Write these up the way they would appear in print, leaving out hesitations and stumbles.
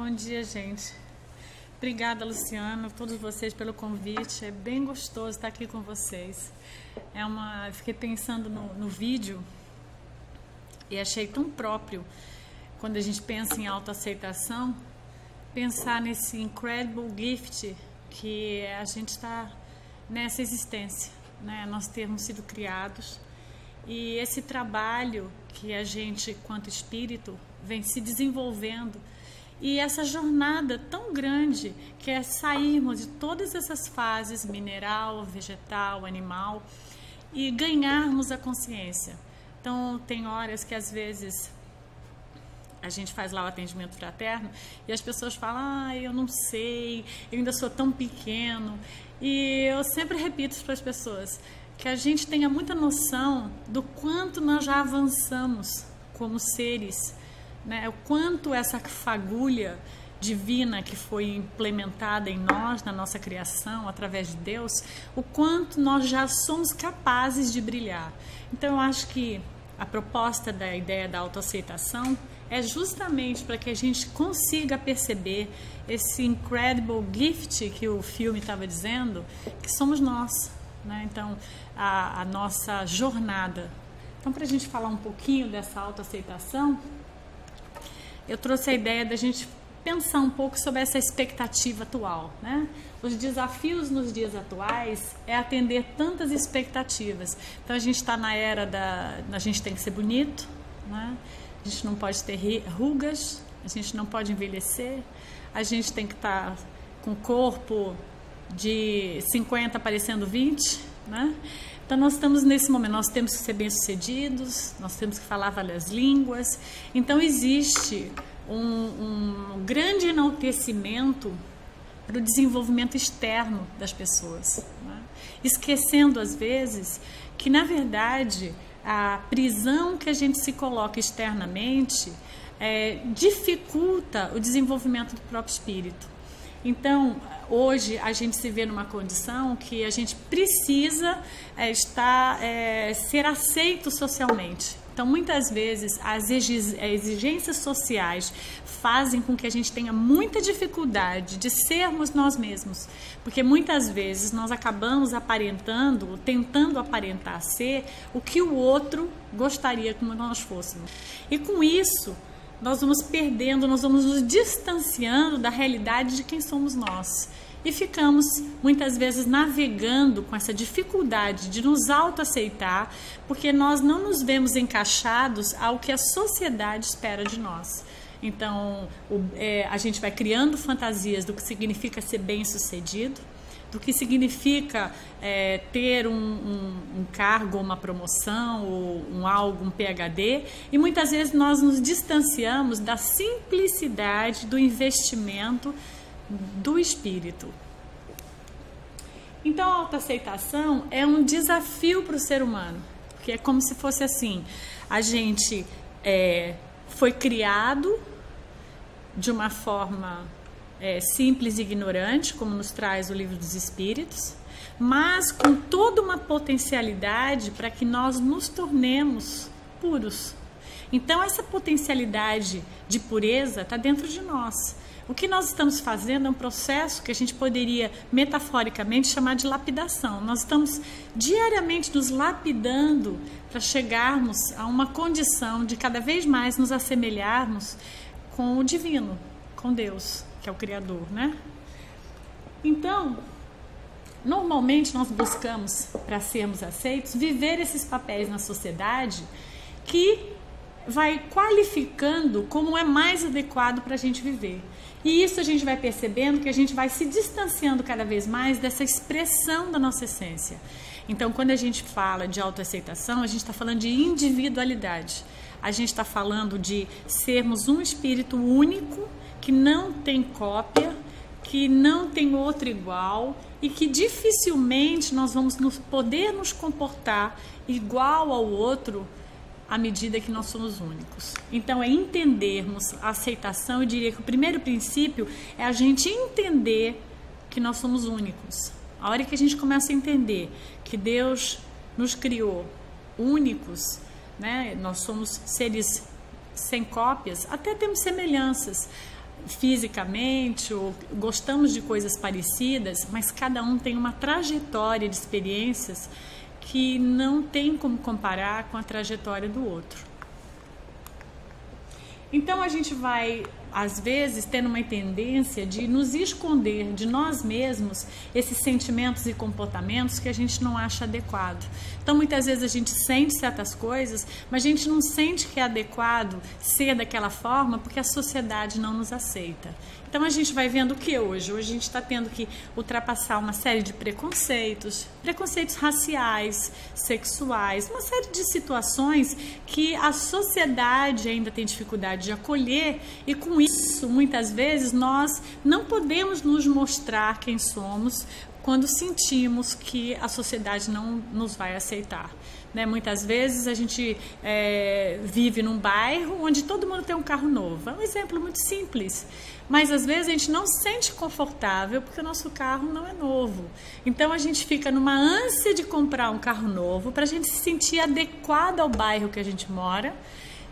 Bom dia, gente. Obrigada, Luciano, todos vocês pelo convite. É bem gostoso estar aqui com vocês. Fiquei pensando no vídeo e achei tão próprio, quando a gente pensa em autoaceitação, pensar nesse incredible gift que a gente está nessa existência, né? Nós termos sido criados e esse trabalho que a gente, quanto espírito, vem se desenvolvendo, e essa jornada tão grande que é sairmos de todas essas fases, mineral, vegetal, animal, e ganharmos a consciência. Então tem horas que às vezes a gente faz lá o atendimento fraterno e as pessoas falam: eu não sei, eu ainda sou tão pequeno. E eu sempre repito para as pessoas que a gente tenha muita noção do quanto nós já avançamos como seres, né? O quanto essa fagulha divina que foi implementada em nós, na nossa criação, através de Deus, o quanto nós já somos capazes de brilhar. Então eu acho que a proposta da ideia da autoaceitação é justamente para que a gente consiga perceber esse incredible gift que o filme estava dizendo, que somos nós, né? Então a nossa jornada. Então, para a gente falar um pouquinho dessa autoaceitação, eu trouxe a ideia da gente pensar um pouco sobre essa expectativa atual, né? Os desafios nos dias atuais é atender tantas expectativas. Então a gente está na era a gente tem que ser bonito, né? A gente não pode ter rugas, a gente não pode envelhecer, a gente tem que estar com o corpo de 50 parecendo 20, né? Então nós estamos nesse momento, nós temos que ser bem-sucedidos, nós temos que falar várias línguas. Então existe um grande enaltecimento para o desenvolvimento externo das pessoas, né? Esquecendo às vezes que na verdade a prisão que a gente se coloca externamente dificulta o desenvolvimento do próprio espírito. Então hoje a gente se vê numa condição que a gente precisa ser aceito socialmente. Então muitas vezes as exigências sociais fazem com que a gente tenha muita dificuldade de sermos nós mesmos, porque muitas vezes nós acabamos aparentando, tentando aparentar ser o que o outro gostaria que nós fôssemos. E com isso nós vamos perdendo, nós vamos nos distanciando da realidade de quem somos nós. E ficamos, muitas vezes, navegando com essa dificuldade de nos autoaceitar, porque nós não nos vemos encaixados ao que a sociedade espera de nós. Então, a gente vai criando fantasias do que significa ser bem-sucedido, do que significa ter um cargo, uma promoção, ou um PhD, e muitas vezes nós nos distanciamos da simplicidade do investimento do espírito. Então a autoaceitação é um desafio para o ser humano, porque é como se fosse assim: a gente foi criado de uma forma simples e ignorante, como nos traz o Livro dos Espíritos, mas com toda uma potencialidade para que nós nos tornemos puros. Então essa potencialidade de pureza está dentro de nós. O que nós estamos fazendo é um processo que a gente poderia metaforicamente chamar de lapidação. Nós estamos diariamente nos lapidando para chegarmos a uma condição de cada vez mais nos assemelharmos com o divino, com Deus, que é o Criador, né? Então, normalmente nós buscamos, para sermos aceitos, viver esses papéis na sociedade que vai qualificando como é mais adequado para a gente viver. E isso a gente vai percebendo que a gente vai se distanciando cada vez mais dessa expressão da nossa essência. Então, quando a gente fala de autoaceitação, a gente está falando de individualidade. A gente está falando de sermos um espírito único, que não tem cópia, que não tem outro igual e que dificilmente nós vamos poder nos comportar igual ao outro à medida que nós somos únicos. Então é entendermos a aceitação. Eu diria que o primeiro princípio é a gente entender que nós somos únicos. A hora que a gente começa a entender que Deus nos criou únicos, né? Nós somos seres sem cópias, até temos semelhanças, fisicamente, ou gostamos de coisas parecidas, mas cada um tem uma trajetória de experiências que não tem como comparar com a trajetória do outro. Então a gente vai, às vezes, tendo uma tendência de nos esconder de nós mesmos esses sentimentos e comportamentos que a gente não acha adequado. Então muitas vezes a gente sente certas coisas, mas a gente não sente que é adequado ser daquela forma porque a sociedade não nos aceita. Então a gente vai vendo o que hoje? Hoje a gente está tendo que ultrapassar uma série de preconceitos raciais, sexuais, uma série de situações que a sociedade ainda tem dificuldade de acolher, e com isso, muitas vezes, nós não podemos nos mostrar quem somos quando sentimos que a sociedade não nos vai aceitar. Né? Muitas vezes a gente vive num bairro onde todo mundo tem um carro novo. É um exemplo muito simples. Mas às vezes a gente não se sente confortável porque o nosso carro não é novo. Então a gente fica numa ânsia de comprar um carro novo para a gente se sentir adequado ao bairro que a gente mora,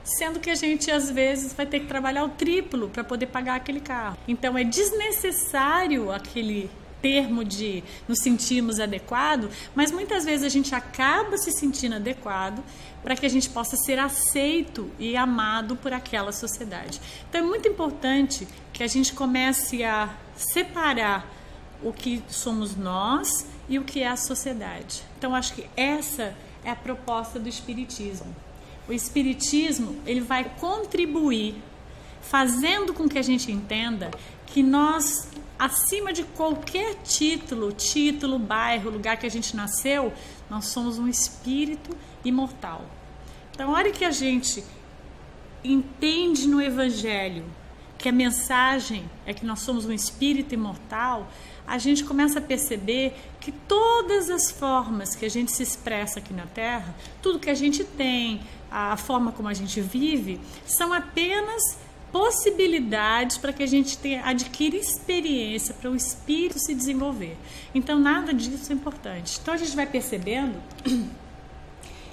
sendo que a gente às vezes vai ter que trabalhar o triplo para poder pagar aquele carro. Então é desnecessário aquele termo de nos sentirmos adequado, mas muitas vezes a gente acaba se sentindo adequado para que a gente possa ser aceito e amado por aquela sociedade. Então é muito importante que a gente comece a separar o que somos nós e o que é a sociedade. Então acho que essa é a proposta do Espiritismo. O Espiritismo, ele vai contribuir fazendo com que a gente entenda que nós, acima de qualquer título, bairro, lugar que a gente nasceu, nós somos um espírito imortal. Então, a hora que a gente entende no Evangelho que a mensagem é que nós somos um espírito imortal, a gente começa a perceber que todas as formas que a gente se expressa aqui na Terra, tudo que a gente tem, a forma como a gente vive, são apenas possibilidades para que a gente adquira experiência para o espírito se desenvolver. Então nada disso é importante. Então a gente vai percebendo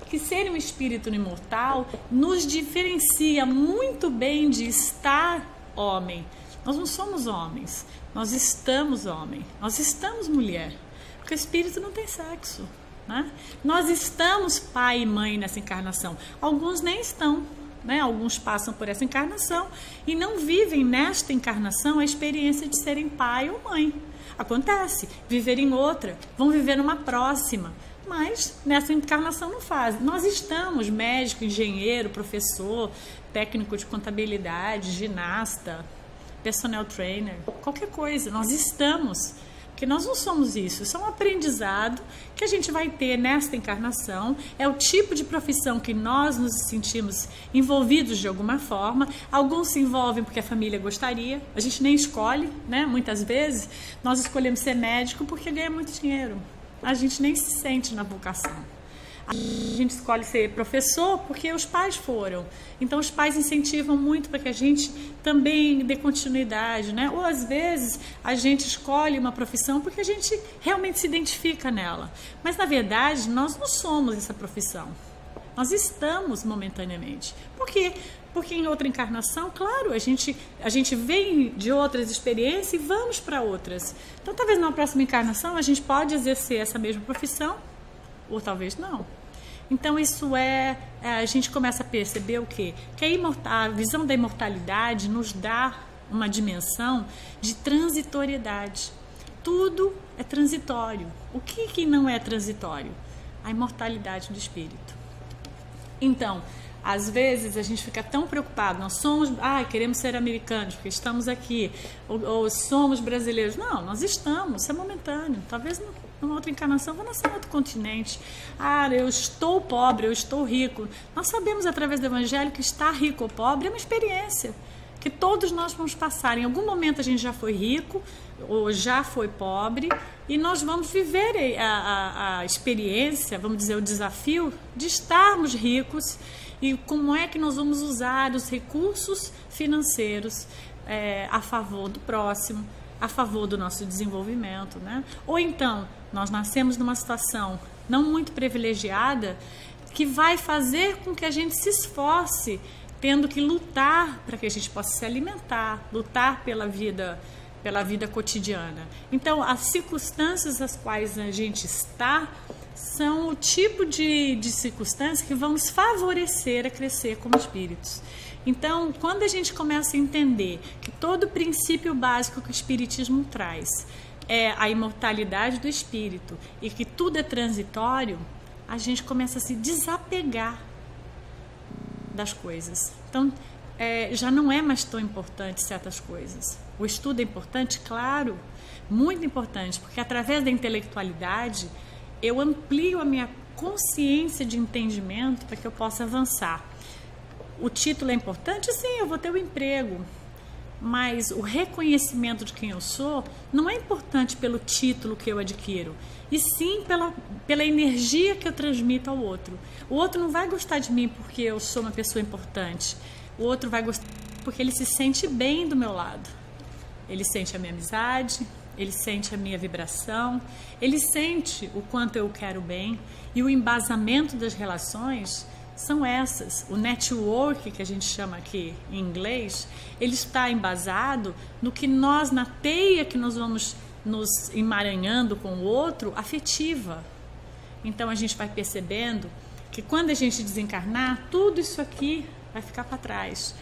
que ser um espírito imortal nos diferencia muito bem de estar homem. Nós não somos homens, nós estamos homem, nós estamos mulher, porque o espírito não tem sexo, né? Nós estamos pai e mãe nessa encarnação, alguns nem estão. Né? Alguns passam por essa encarnação e não vivem nesta encarnação a experiência de serem pai ou mãe. Acontece, viver em outra, vão viver numa próxima, mas nessa encarnação não fazem. Nós estamos, médico, engenheiro, professor, técnico de contabilidade, ginasta, personal trainer, qualquer coisa, nós estamos. Porque nós não somos isso, isso é um aprendizado que a gente vai ter nesta encarnação, é o tipo de profissão que nós nos sentimos envolvidos de alguma forma. Alguns se envolvem porque a família gostaria, a gente nem escolhe, né? Muitas vezes nós escolhemos ser médico porque ganha muito dinheiro, a gente nem se sente na vocação. A gente escolhe ser professor porque os pais foram. Então os pais incentivam muito para que a gente também dê continuidade, né? Ou às vezes a gente escolhe uma profissão porque a gente realmente se identifica nela. Mas na verdade nós não somos essa profissão. Nós estamos momentaneamente. Por quê? Porque em outra encarnação, claro, a gente vem de outras experiências e vamos para outras. Então talvez na próxima encarnação a gente pode exercer essa mesma profissão, ou talvez não. Então isso a gente começa a perceber o quê? Que a visão da imortalidade nos dá uma dimensão de transitoriedade. Tudo é transitório. O que não é transitório? A imortalidade do espírito. Então, às vezes a gente fica tão preocupado, nós somos, queremos ser americanos porque estamos aqui, ou somos brasileiros. Não, nós estamos, isso é momentâneo. Talvez numa outra encarnação vou nascer em outro continente. Eu estou pobre, eu estou rico. Nós sabemos através do Evangelho que estar rico ou pobre é uma experiência que todos nós vamos passar. Em algum momento a gente já foi rico ou já foi pobre e nós vamos viver a experiência, vamos dizer, o desafio de estarmos ricos. E como é que nós vamos usar os recursos financeiros a favor do próximo, a favor do nosso desenvolvimento, né? Ou então, nós nascemos numa situação não muito privilegiada que vai fazer com que a gente se esforce tendo que lutar para que a gente possa se alimentar, lutar pela vida cotidiana. Então, as circunstâncias às quais a gente está são o tipo de circunstâncias que vão nos favorecer a crescer como espíritos. Então, quando a gente começa a entender que todo o princípio básico que o Espiritismo traz é a imortalidade do espírito e que tudo é transitório, a gente começa a se desapegar das coisas. Então, já não é mais tão importante certas coisas. O estudo é importante, claro, muito importante, porque através da intelectualidade eu amplio a minha consciência de entendimento para que eu possa avançar. O título é importante? Sim, eu vou ter um emprego, mas o reconhecimento de quem eu sou não é importante pelo título que eu adquiro, e sim pela energia que eu transmito ao outro. O outro não vai gostar de mim porque eu sou uma pessoa importante, o outro vai gostar porque ele se sente bem do meu lado. Ele sente a minha amizade, ele sente a minha vibração, ele sente o quanto eu quero bem, e o embasamento das relações são essas. O network, que a gente chama aqui em inglês, ele está embasado no que nós, na teia que nós vamos nos emaranhando com o outro, afetiva. Então a gente vai percebendo que quando a gente desencarnar, tudo isso aqui vai ficar para trás.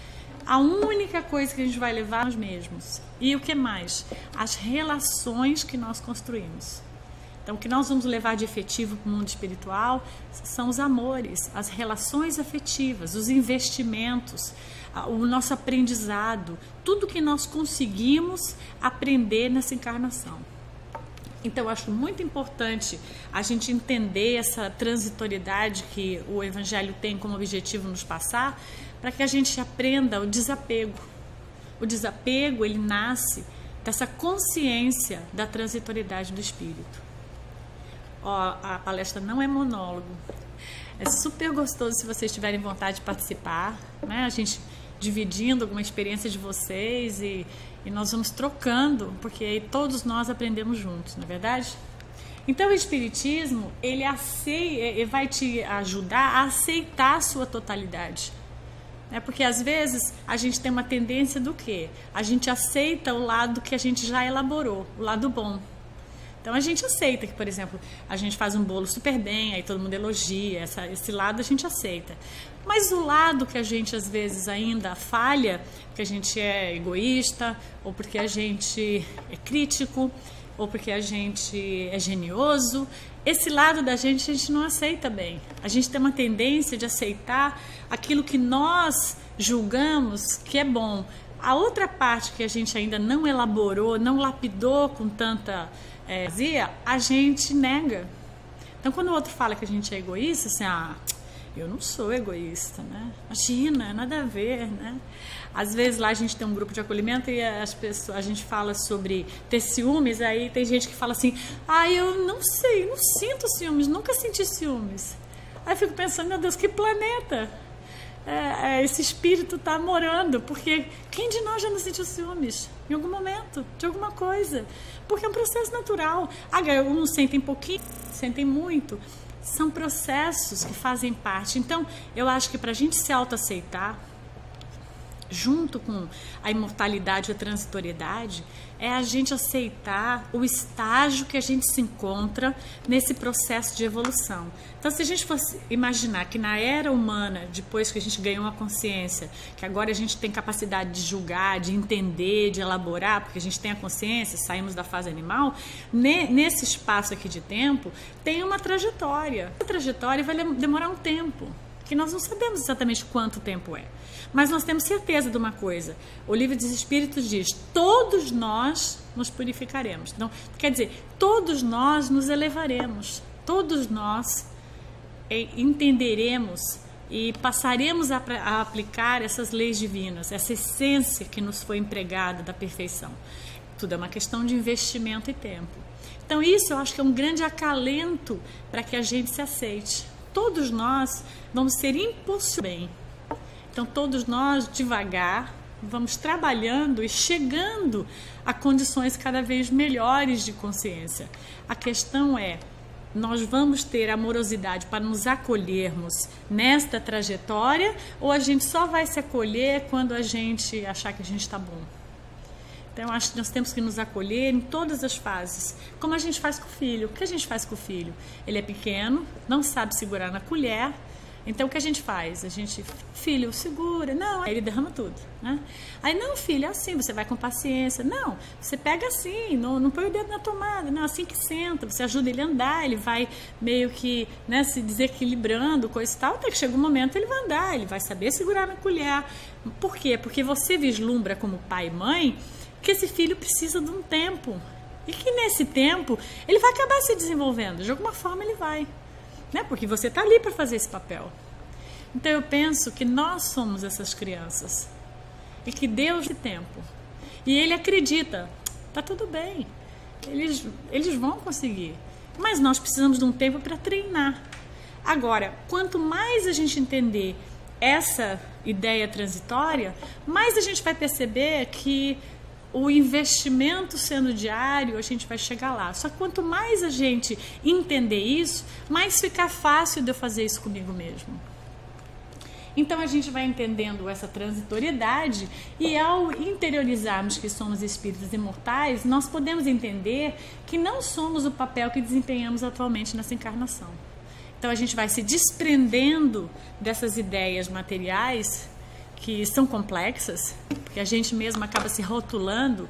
A única coisa que a gente vai levar é nós mesmos. E o que mais? As relações que nós construímos. Então, o que nós vamos levar de efetivo para o mundo espiritual são os amores, as relações afetivas, os investimentos, o nosso aprendizado, tudo que nós conseguimos aprender nessa encarnação. Então, eu acho muito importante a gente entender essa transitoriedade que o Evangelho tem como objetivo nos passar, para que a gente aprenda o desapego. O desapego, ele nasce dessa consciência da transitoriedade do espírito. A palestra não é monólogo. É super gostoso se vocês tiverem vontade de participar, né? A gente dividindo alguma experiência de vocês e nós vamos trocando, porque aí todos nós aprendemos juntos, não é verdade? Então o Espiritismo, ele vai te ajudar a aceitar a sua totalidade. Porque às vezes a gente tem uma tendência do quê? A gente aceita o lado que a gente já elaborou, o lado bom. Então a gente aceita que, por exemplo, a gente faz um bolo super bem, aí todo mundo elogia, esse lado a gente aceita. Mas o lado que a gente às vezes ainda falha, porque a gente é egoísta, ou porque a gente é crítico, ou porque a gente é genioso, esse lado da gente a gente não aceita bem. A gente tem uma tendência de aceitar aquilo que nós julgamos que é bom. A outra parte que a gente ainda não elaborou, não lapidou com tanta a gente nega. Então, quando o outro fala que a gente é egoísta, assim, eu não sou egoísta, né? Imagina, nada a ver, né? Às vezes lá a gente tem um grupo de acolhimento e a gente fala sobre ter ciúmes, aí tem gente que fala assim, eu não sei, não sinto ciúmes, nunca senti ciúmes. Aí eu fico pensando, meu Deus, que planeta esse espírito está morando, porque quem de nós já não sentiu ciúmes em algum momento, de alguma coisa? Porque é um processo natural. Uns sentem pouquinho, sentem muito. São processos que fazem parte. Então, eu acho que para a gente se autoaceitar, junto com a imortalidade e a transitoriedade, é a gente aceitar o estágio que a gente se encontra nesse processo de evolução. Então, se a gente fosse imaginar que na era humana, depois que a gente ganhou uma consciência, que agora a gente tem capacidade de julgar, de entender, de elaborar, porque a gente tem a consciência, saímos da fase animal, nesse espaço aqui de tempo, tem uma trajetória. A trajetória vai demorar um tempo, que nós não sabemos exatamente quanto tempo é. Mas nós temos certeza de uma coisa. O Livro dos Espíritos diz, todos nós nos purificaremos. Então, quer dizer, todos nós nos elevaremos. Todos nós entenderemos e passaremos a aplicar essas leis divinas, essa essência que nos foi empregada da perfeição. Tudo é uma questão de investimento e tempo. Então, isso eu acho que é um grande acalento para que a gente se aceite. Todos nós vamos ser impulsionados bem. Então, todos nós, devagar, vamos trabalhando e chegando a condições cada vez melhores de consciência. A questão é nós vamos ter amorosidade para nos acolhermos nesta trajetória, ou a gente só vai se acolher quando a gente achar que a gente está bom? Então, eu acho que nós temos que nos acolher em todas as fases, como a gente faz com o filho. O que a gente faz com o filho? Ele é pequeno, não sabe segurar na colher, então o que a gente faz? A gente, filho, segura, não, aí ele derrama tudo, né? Aí, não, filho, é assim, você vai com paciência, não, você pega assim, não põe o dedo na tomada, não, assim que senta, você ajuda ele a andar, ele vai meio que, né, se desequilibrando, coisa e tal, até que chega um momento ele vai andar, ele vai saber segurar na colher. Por quê? Porque você vislumbra como pai e mãe que esse filho precisa de um tempo e que nesse tempo ele vai acabar se desenvolvendo, de alguma forma ele vai, né? Porque você está ali para fazer esse papel. Então eu penso que nós somos essas crianças e que Deus tem tempo e Ele acredita, tá tudo bem, eles vão conseguir, mas nós precisamos de um tempo para treinar. Agora, quanto mais a gente entender essa ideia transitória, mais a gente vai perceber que o investimento sendo diário, a gente vai chegar lá. Só que quanto mais a gente entender isso, mais fica fácil de eu fazer isso comigo mesmo. Então a gente vai entendendo essa transitoriedade e ao interiorizarmos que somos espíritos imortais, nós podemos entender que não somos o papel que desempenhamos atualmente nessa encarnação. Então a gente vai se desprendendo dessas ideias materiais que são complexas, porque a gente mesmo acaba se rotulando,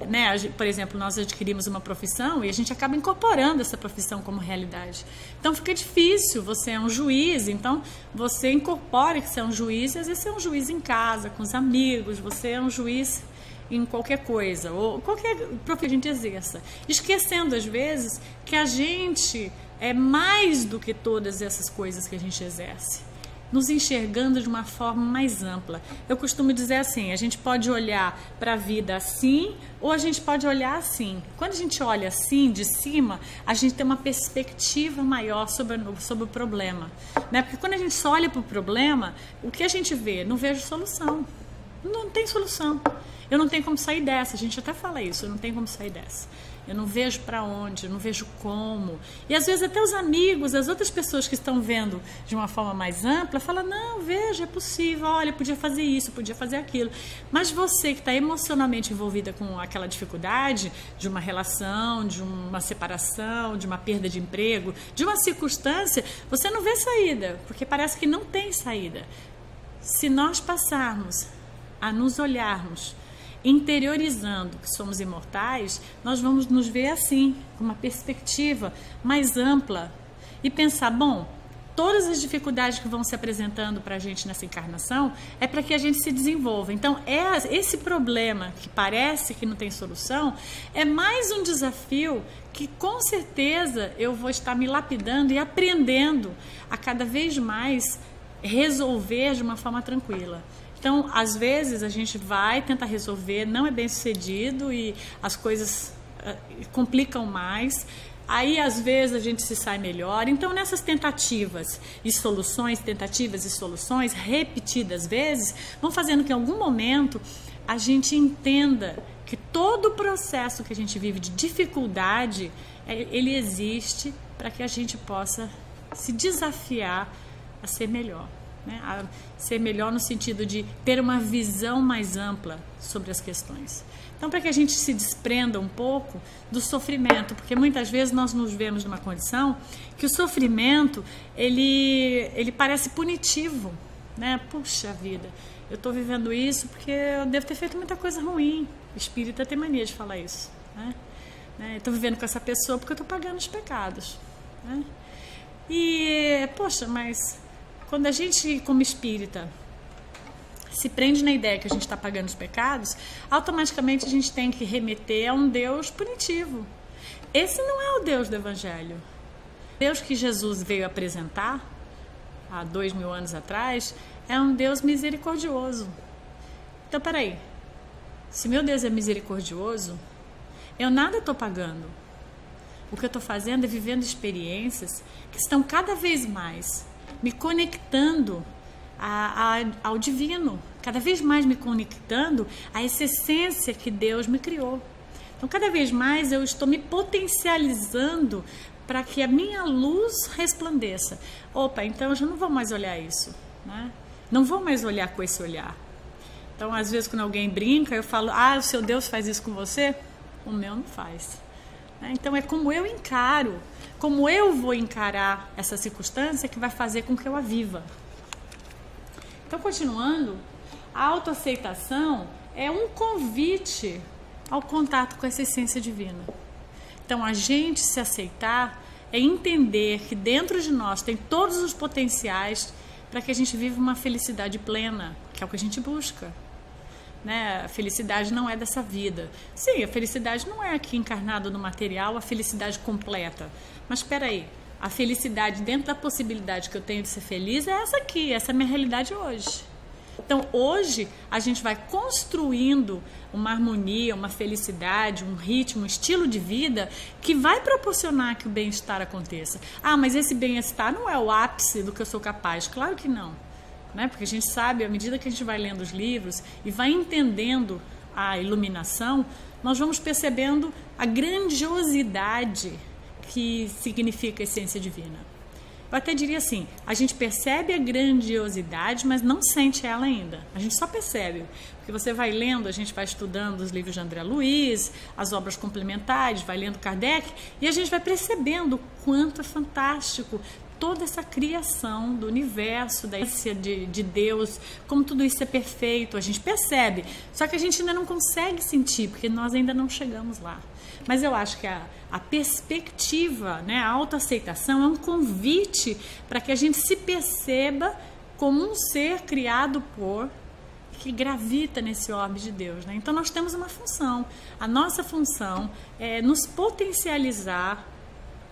né? Por exemplo, nós adquirimos uma profissão e a gente acaba incorporando essa profissão como realidade. Então fica difícil, você é um juiz, então você incorpora que você é um juiz, e às vezes você é um juiz em casa, com os amigos, você é um juiz em qualquer coisa, ou qualquer profissão que a gente exerça, esquecendo às vezes que a gente é mais do que todas essas coisas que a gente exerce, nos enxergando de uma forma mais ampla. Eu costumo dizer assim, a gente pode olhar para a vida assim, ou a gente pode olhar assim. Quando a gente olha assim, de cima, a gente tem uma perspectiva maior sobre o problema, né? Porque quando a gente só olha para o problema, o que a gente vê? Não vejo solução. Não tem solução. Eu não tenho como sair dessa. A gente até fala isso, eu não tenho como sair dessa. Eu não vejo para onde, eu não vejo como. E às vezes até os amigos, as outras pessoas que estão vendo de uma forma mais ampla, falam, não, veja, é possível, olha, podia fazer isso, podia fazer aquilo. Mas você que está emocionalmente envolvida com aquela dificuldade de uma relação, de uma separação, de uma perda de emprego, de uma circunstância, você não vê saída, porque parece que não tem saída. Se nós passarmos a nos olharmos interiorizando que somos imortais, nós vamos nos ver assim, com uma perspectiva mais ampla e pensar, bom, todas as dificuldades que vão se apresentando para a gente nessa encarnação é para que a gente se desenvolva. Então, esse problema que parece que não tem solução é mais um desafio que com certeza eu vou estar me lapidando e aprendendo a cada vez mais resolver de uma forma tranquila. Então, às vezes, a gente vai tentar resolver, não é bem sucedido e as coisas complicam mais. Aí, às vezes, a gente se sai melhor. Então, nessas tentativas e soluções, repetidas vezes, vão fazendo que em algum momento a gente entenda que todo o processo que a gente vive de dificuldade, ele existe para que a gente possa se desafiar a ser melhor. Né? A ser melhor no sentido de ter uma visão mais ampla sobre as questões. Então, para que a gente se desprenda um pouco do sofrimento, porque muitas vezes nós nos vemos numa condição que o sofrimento, ele parece punitivo, né? Puxa vida, eu estou vivendo isso porque eu devo ter feito muita coisa ruim. O espírita tem mania de falar isso, né? Estou vivendo com essa pessoa porque eu estou pagando os pecados, né? E, poxa, mas quando a gente, como espírita, se prende na ideia que a gente está pagando os pecados, automaticamente a gente tem que remeter a um Deus punitivo. Esse não é o Deus do Evangelho. O Deus que Jesus veio apresentar há 2000 anos atrás é um Deus misericordioso. Então, peraí, se meu Deus é misericordioso, eu nada estou pagando. O que eu estou fazendo é vivendo experiências que estão cada vez mais me conectando ao divino, cada vez mais me conectando a essa essência que Deus me criou. Então, cada vez mais eu estou me potencializando para que a minha luz resplandeça. Opa, então eu já não vou mais olhar isso, né? Não vou mais olhar com esse olhar. Então, às vezes, quando alguém brinca, eu falo, o seu Deus faz isso com você? O meu não faz. Então, é como eu encaro, como eu vou encarar essa circunstância que vai fazer com que eu a viva. Então, continuando, a autoaceitação é um convite ao contato com essa essência divina. Então, a gente se aceitar é entender que dentro de nós tem todos os potenciais para que a gente viva uma felicidade plena, que é o que a gente busca. Né? A felicidade não é dessa vida. Sim, a felicidade não é aqui encarnada no material, a felicidade completa. Mas espera aí, a felicidade dentro da possibilidade que eu tenho de ser feliz é essa aqui, essa é a minha realidade hoje. Então, hoje, a gente vai construindo uma harmonia, uma felicidade, um ritmo, um estilo de vida que vai proporcionar que o bem-estar aconteça. Mas esse bem-estar não é o ápice do que eu sou capaz. Claro que não. Né? Porque a gente sabe, à medida que a gente vai lendo os livros e vai entendendo a iluminação, nós vamos percebendo a grandiosidade que significa a essência divina. Eu até diria assim, a gente percebe a grandiosidade, mas não sente ela ainda. A gente só percebe. Porque você vai lendo, a gente vai estudando os livros de André Luiz, as obras complementares, vai lendo Kardec, e a gente vai percebendo o quanto é fantástico toda essa criação do universo, da essência de Deus, como tudo isso é perfeito, a gente percebe. Só que a gente ainda não consegue sentir, porque nós ainda não chegamos lá. Mas eu acho que a perspectiva, né, a autoaceitação é um convite para que a gente se perceba como um ser criado por, que gravita nesse orbe de Deus. Né? Então nós temos uma função. A nossa função é nos potencializar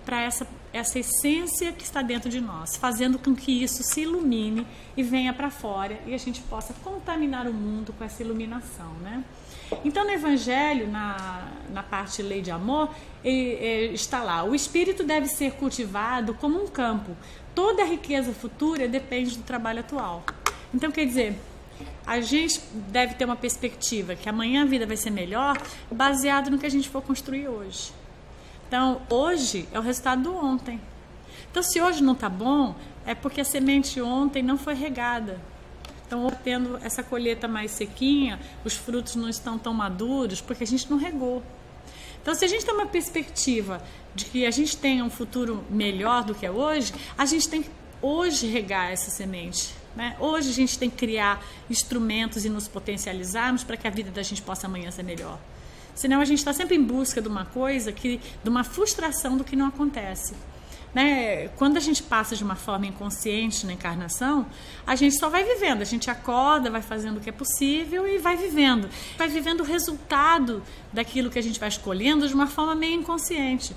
para essa essência que está dentro de nós, fazendo com que isso se ilumine e venha para fora e a gente possa contaminar o mundo com essa iluminação, né? Então, no Evangelho, na parte Lei de Amor, está lá, o espírito deve ser cultivado como um campo. Toda a riqueza futura depende do trabalho atual. Então, quer dizer, a gente deve ter uma perspectiva que amanhã a vida vai ser melhor baseado no que a gente for construir hoje. Então, hoje é o resultado do ontem. Então, se hoje não está bom, é porque a semente ontem não foi regada. Então, tendo essa colheita mais sequinha, os frutos não estão tão maduros, porque a gente não regou. Então, se a gente tem uma perspectiva de que a gente tenha um futuro melhor do que é hoje, a gente tem que hoje regar essa semente. Né? Hoje a gente tem que criar instrumentos e nos potencializarmos para que a vida da gente possa amanhã ser melhor. Senão a gente está sempre em busca de uma coisa, de uma frustração do que não acontece. Né? Quando a gente passa de uma forma inconsciente na encarnação, a gente só vai vivendo, a gente acorda, vai fazendo o que é possível e vai vivendo o resultado daquilo que a gente vai escolhendo de uma forma meio inconsciente.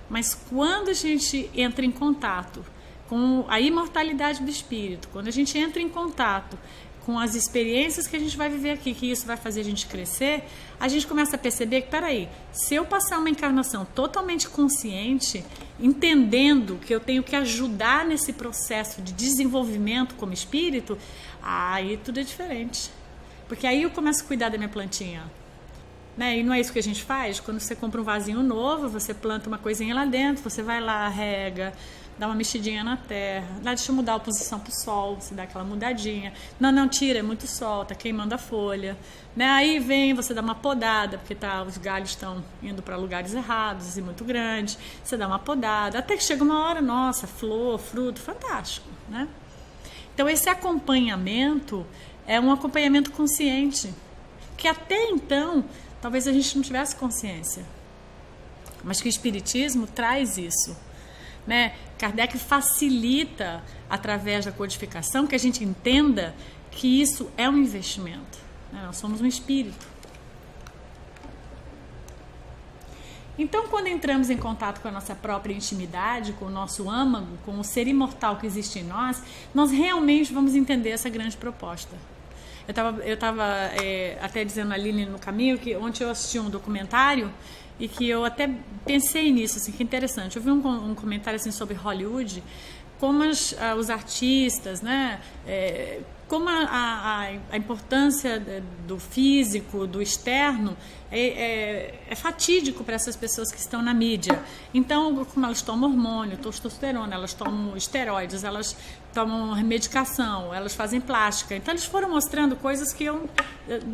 Mas quando a gente entra em contato com a imortalidade do espírito, quando a gente entra em contato com as experiências que a gente vai viver aqui, que isso vai fazer a gente crescer, a gente começa a perceber que, peraí, se eu passar uma encarnação totalmente consciente, entendendo que eu tenho que ajudar nesse processo de desenvolvimento como espírito, aí tudo é diferente. Porque aí eu começo a cuidar da minha plantinha. Né? E não é isso que a gente faz? Quando você compra um vasinho novo, você planta uma coisinha lá dentro, você vai lá, rega, dá uma mexidinha na terra, deixa eu mudar a posição pro sol, você dá aquela mudadinha. Não, tira, é muito sol, tá queimando a folha. Né? Aí vem, você dá uma podada, porque os galhos estão indo para lugares errados e muito grandes. Você dá uma podada, até que chega uma hora, nossa, flor, fruto, fantástico. Né? Então esse acompanhamento é um acompanhamento consciente, que até então talvez a gente não tivesse consciência, mas que o Espiritismo traz isso. Né? Kardec facilita, através da codificação, que a gente entenda que isso é um investimento. Né? Nós somos um espírito. Então, quando entramos em contato com a nossa própria intimidade, com o nosso âmago, com o ser imortal que existe em nós, nós realmente vamos entender essa grande proposta. Eu estava até dizendo ali no caminho que ontem eu assisti um documentário e que eu até pensei nisso, assim, que interessante. Eu vi um comentário assim, sobre Hollywood, como os artistas, né? Como a importância do físico, do externo, é fatídico para essas pessoas que estão na mídia. Então, como elas tomam hormônio, testosterona, elas tomam esteroides, elas tomam medicação, elas fazem plástica. Então, eles foram mostrando coisas que eu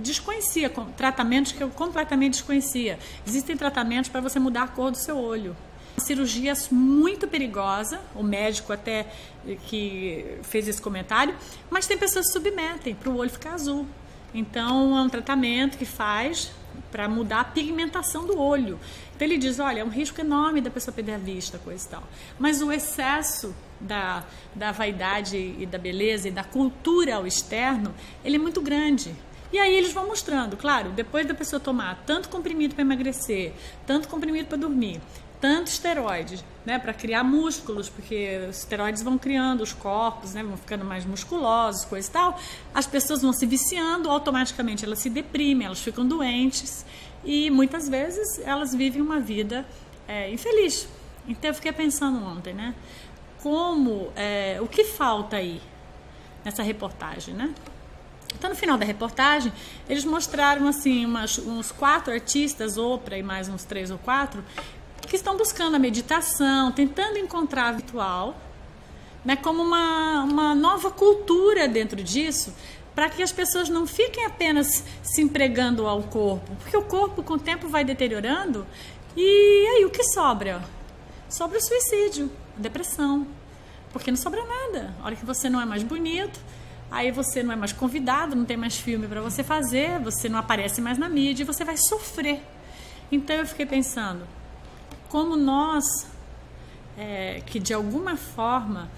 desconhecia, tratamentos que eu completamente desconhecia. Existem tratamentos para você mudar a cor do seu olho. Cirurgia muito perigosa, o médico até que fez esse comentário, mas tem pessoas que submetem para o olho ficar azul. Então é um tratamento que faz para mudar a pigmentação do olho. Então ele diz, olha, é um risco enorme da pessoa perder a vista, coisa e tal. Mas o excesso da vaidade e da beleza e da cultura ao externo, ele é muito grande. E aí eles vão mostrando, claro, depois da pessoa tomar tanto comprimido para emagrecer, tanto comprimido para dormir, tanto esteroides, né, para criar músculos, porque os esteroides vão criando os corpos, né, vão ficando mais musculosos, coisa e tal. As pessoas vão se viciando, automaticamente elas se deprimem, elas ficam doentes e muitas vezes elas vivem uma vida infeliz. Então eu fiquei pensando ontem, né, o que falta aí nessa reportagem, né? Então, no final da reportagem, eles mostraram assim uns 4 artistas, Oprah e mais uns 3 ou 4, que estão buscando a meditação, tentando encontrar a virtual, né, como uma nova cultura dentro disso, para que as pessoas não fiquem apenas se empregando ao corpo, porque o corpo com o tempo vai deteriorando e aí o que sobra? Sobra o suicídio, a depressão, porque não sobra nada. A hora que você não é mais bonito, aí você não é mais convidado, não tem mais filme para você fazer, você não aparece mais na mídia e você vai sofrer. Então eu fiquei pensando, como nós, que de alguma forma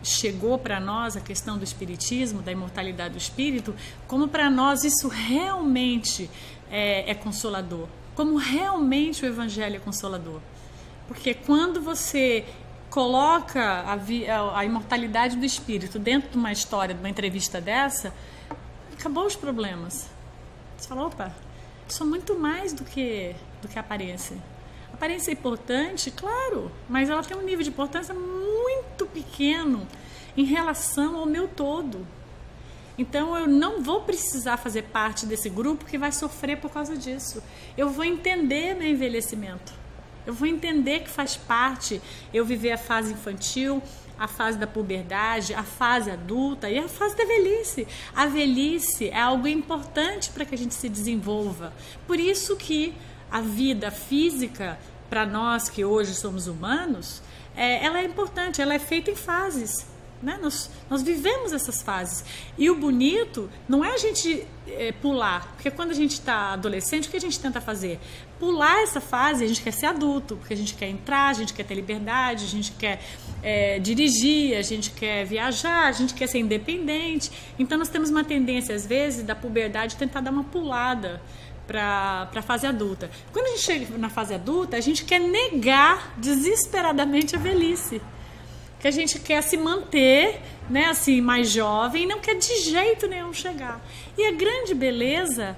chegou para nós a questão do espiritismo, da imortalidade do espírito, como para nós isso realmente é consolador, como realmente o evangelho é consolador. Porque quando você coloca a imortalidade do espírito dentro de uma história, de uma entrevista dessa, acabou os problemas. Você fala, opa, sou muito mais do que aparência. Aparência é importante, claro, mas ela tem um nível de importância muito pequeno em relação ao meu todo. Então eu não vou precisar fazer parte desse grupo que vai sofrer por causa disso. Eu vou entender meu envelhecimento. Eu vou entender que faz parte eu viver a fase infantil, a fase da puberdade, a fase adulta e a fase da velhice. A velhice é algo importante para que a gente se desenvolva. Por isso que a vida física, para nós que hoje somos humanos, ela é importante, ela é feita em fases. Né? Nós vivemos essas fases. E o bonito não é a gente pular, porque quando a gente está adolescente, o que a gente tenta fazer? Pular essa fase, a gente quer ser adulto, porque a gente quer entrar, a gente quer ter liberdade, a gente quer dirigir, a gente quer viajar, a gente quer ser independente. Então nós temos uma tendência, às vezes, da puberdade tentar dar uma pulada para a fase adulta. Quando a gente chega na fase adulta, a gente quer negar desesperadamente a velhice. Que a gente quer se manter, né, assim, mais jovem e não quer de jeito nenhum chegar. E a grande beleza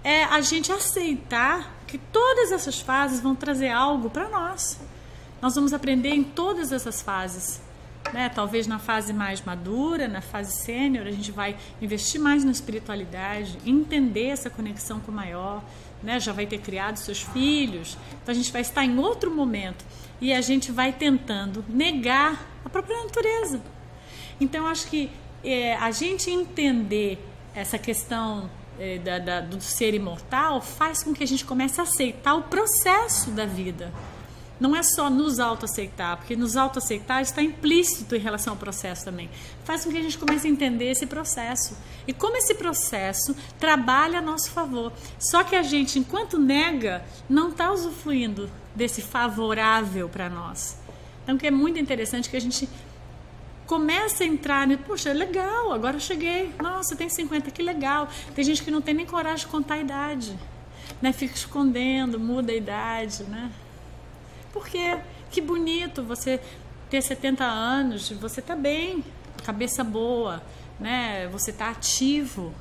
é a gente aceitar que todas essas fases vão trazer algo para nós. Nós vamos aprender em todas essas fases. Né? Talvez na fase mais madura, na fase sênior, a gente vai investir mais na espiritualidade, entender essa conexão com o maior, né? Já vai ter criado seus filhos, então a gente vai estar em outro momento e a gente vai tentando negar a própria natureza. Então acho que a gente entender essa questão do ser imortal faz com que a gente comece a aceitar o processo da vida. Não é só nos autoaceitar, porque nos autoaceitar está implícito em relação ao processo também. Faz com que a gente comece a entender esse processo. E como esse processo trabalha a nosso favor. Só que a gente, enquanto nega, não está usufruindo desse favorável para nós. Então, que é muito interessante que a gente comece a entrar, né? Poxa, legal, agora eu cheguei. Nossa, tem 50, que legal. Tem gente que não tem nem coragem de contar a idade. Né? Fica escondendo, muda a idade, né? Porque que bonito você ter 70 anos, você tá bem, cabeça boa, né? Você tá ativo,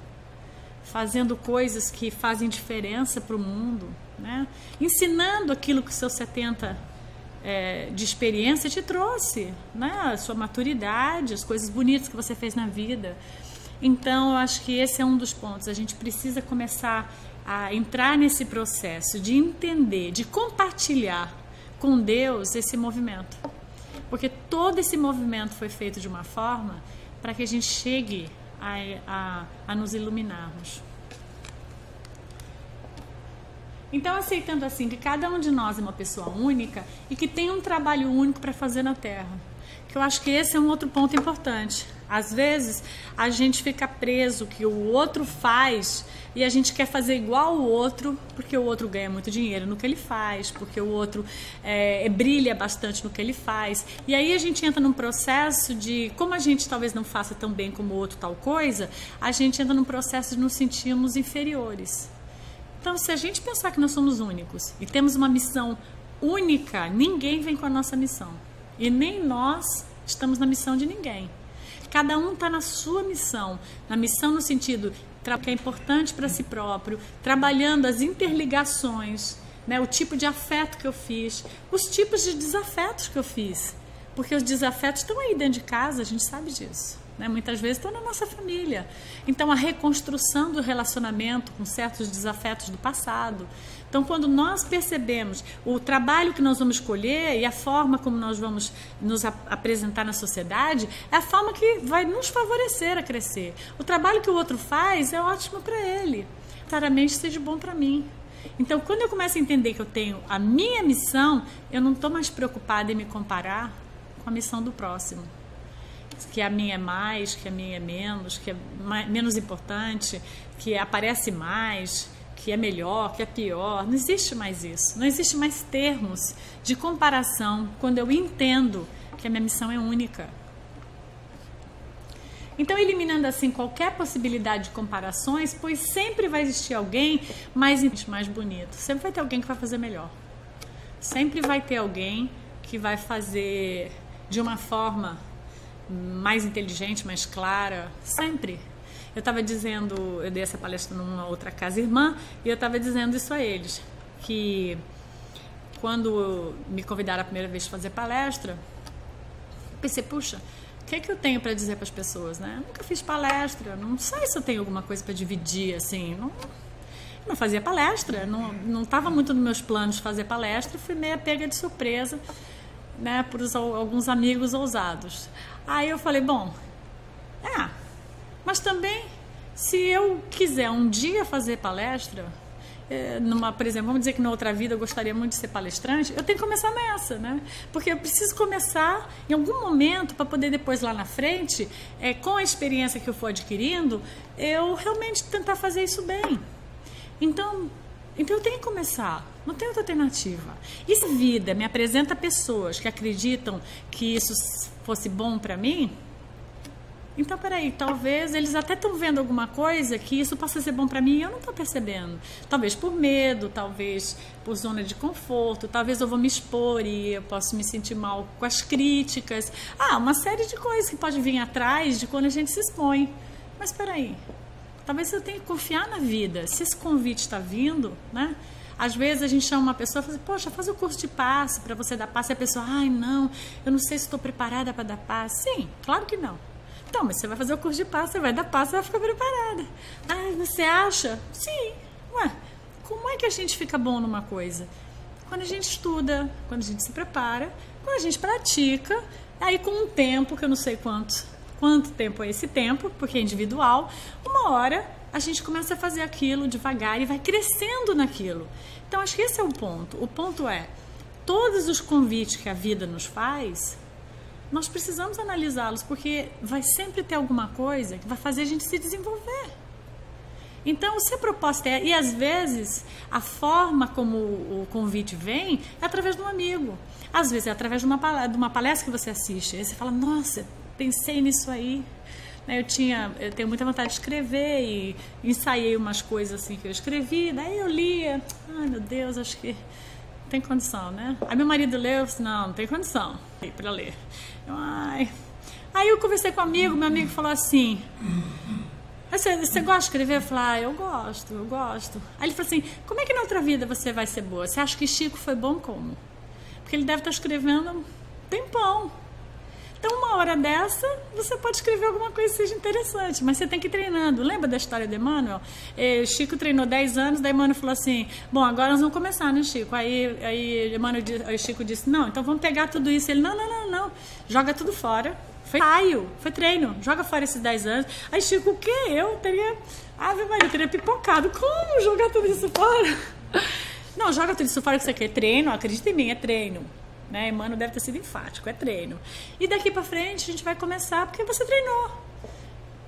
fazendo coisas que fazem diferença para o mundo, né? Ensinando aquilo que seus 70 de experiência te trouxe, né? A sua maturidade, as coisas bonitas que você fez na vida. Então, eu acho que esse é um dos pontos. A gente precisa começar a entrar nesse processo de entender, de compartilhar com Deus esse movimento. Porque todo esse movimento foi feito de uma forma para que a gente chegue a nos iluminarmos. Então, aceitando assim que cada um de nós é uma pessoa única e que tem um trabalho único para fazer na Terra. Que eu acho que esse é um outro ponto importante. Às vezes, a gente fica preso que o outro faz e a gente quer fazer igual o outro porque o outro ganha muito dinheiro no que ele faz, porque o outro brilha bastante no que ele faz. E aí a gente entra num processo de, como a gente talvez não faça tão bem como o outro tal coisa, a gente entra num processo de nos sentirmos inferiores. Então, se a gente pensar que nós somos únicos e temos uma missão única, ninguém vem com a nossa missão. E nem nós estamos na missão de ninguém. Cada um está na sua missão. Na missão no sentido que é importante para si próprio, trabalhando as interligações, né, o tipo de afeto que eu fiz, os tipos de desafetos que eu fiz. Porque os desafetos estão aí dentro de casa, a gente sabe disso. Né? Muitas vezes estão na nossa família. Então, a reconstrução do relacionamento com certos desafetos do passado. Então, quando nós percebemos o trabalho que nós vamos escolher e a forma como nós vamos nos apresentar na sociedade, é a forma que vai nos favorecer a crescer. O trabalho que o outro faz é ótimo para ele. Claramente seja bom para mim. Então, quando eu começo a entender que eu tenho a minha missão, eu não estou mais preocupada em me comparar com a missão do próximo. Que a minha é mais, que a minha é menos, que é menos importante, que aparece mais, que é melhor, que é pior. Não existe mais isso. Não existe mais termos de comparação quando eu entendo que a minha missão é única. Então, eliminando assim qualquer possibilidade de comparações, pois sempre vai existir alguém mais bonito. Sempre vai ter alguém que vai fazer melhor. Sempre vai ter alguém que vai fazer de uma forma mais inteligente, mais clara, sempre. Eu estava dizendo, eu dei essa palestra numa outra casa irmã, e eu estava dizendo isso a eles, que quando me convidaram a primeira vez para fazer palestra, eu pensei, puxa, o que é que eu tenho para dizer para as pessoas, né? Eu nunca fiz palestra, não sei se eu tenho alguma coisa para dividir, assim, não fazia palestra, não estava muito nos meus planos fazer palestra, fui meio pega de surpresa, né, por alguns amigos ousados. Aí eu falei, bom, mas também, se eu quiser um dia fazer palestra, por exemplo, vamos dizer que na outra vida eu gostaria muito de ser palestrante, eu tenho que começar nessa, né? Porque eu preciso começar em algum momento para poder depois lá na frente, com a experiência que eu for adquirindo, eu realmente tentar fazer isso bem. Então eu tenho que começar, não tem outra alternativa. E se a vida me apresenta pessoas que acreditam que isso fosse bom para mim, então peraí, talvez eles até estão vendo alguma coisa que isso possa ser bom para mim e eu não estou percebendo. Talvez por medo, talvez por zona de conforto, talvez eu vou me expor e eu posso me sentir mal com as críticas. Uma série de coisas que pode vir atrás de quando a gente se expõe. Mas peraí, talvez eu tenha que confiar na vida. Se esse convite está vindo, né? Às vezes a gente chama uma pessoa e fala assim, poxa, faz o curso de passe para você dar passe. E a pessoa, não, eu não sei se estou preparada para dar passe. Sim, claro que não. Então, mas você vai fazer o curso de passe, você vai dar passe, você vai ficar preparada. Você acha? Sim. Como é que a gente fica bom numa coisa? Quando a gente estuda, quando a gente se prepara, quando a gente pratica, aí com um tempo, que eu não sei quanto tempo é esse tempo, porque é individual, uma hora a gente começa a fazer aquilo devagar e vai crescendo naquilo. Então, acho que esse é o ponto. O ponto é, todos os convites que a vida nos faz, nós precisamos analisá-los, porque vai sempre ter alguma coisa que vai fazer a gente se desenvolver. Então, se a proposta e às vezes, a forma como o convite vem é através de um amigo. Às vezes é através de uma palestra que você assiste. Aí você fala, nossa, pensei nisso aí. Eu tenho muita vontade de escrever e ensaiei umas coisas assim que eu escrevi. Daí eu lia, meu Deus, acho que não tem condição, né? Aí meu marido leu, não tem condição para ler. Aí eu conversei com um amigo, meu amigo falou assim, você gosta de escrever? Eu falei, eu gosto. Aí ele falou assim, como é que na outra vida você vai ser boa? Você acha que Chico foi bom como? Porque ele deve estar escrevendo um tempão. Então, uma hora dessa, você pode escrever alguma coisa que seja interessante, mas você tem que ir treinando. Lembra da história do Emmanuel? Chico treinou 10 anos, daí Emmanuel falou assim, bom, agora nós vamos começar, né, Chico? Aí Chico disse, não, então vamos pegar tudo isso. Ele, não, joga tudo fora. Foi treino, joga fora esses 10 anos. Aí Chico, o quê? Eu teria pipocado. Como jogar tudo isso fora? Não, joga tudo isso fora que você quer. Treino, acredita em mim, é treino. Né? Emmanuel deve ter sido enfático, é treino. E daqui pra frente a gente vai começar porque você treinou.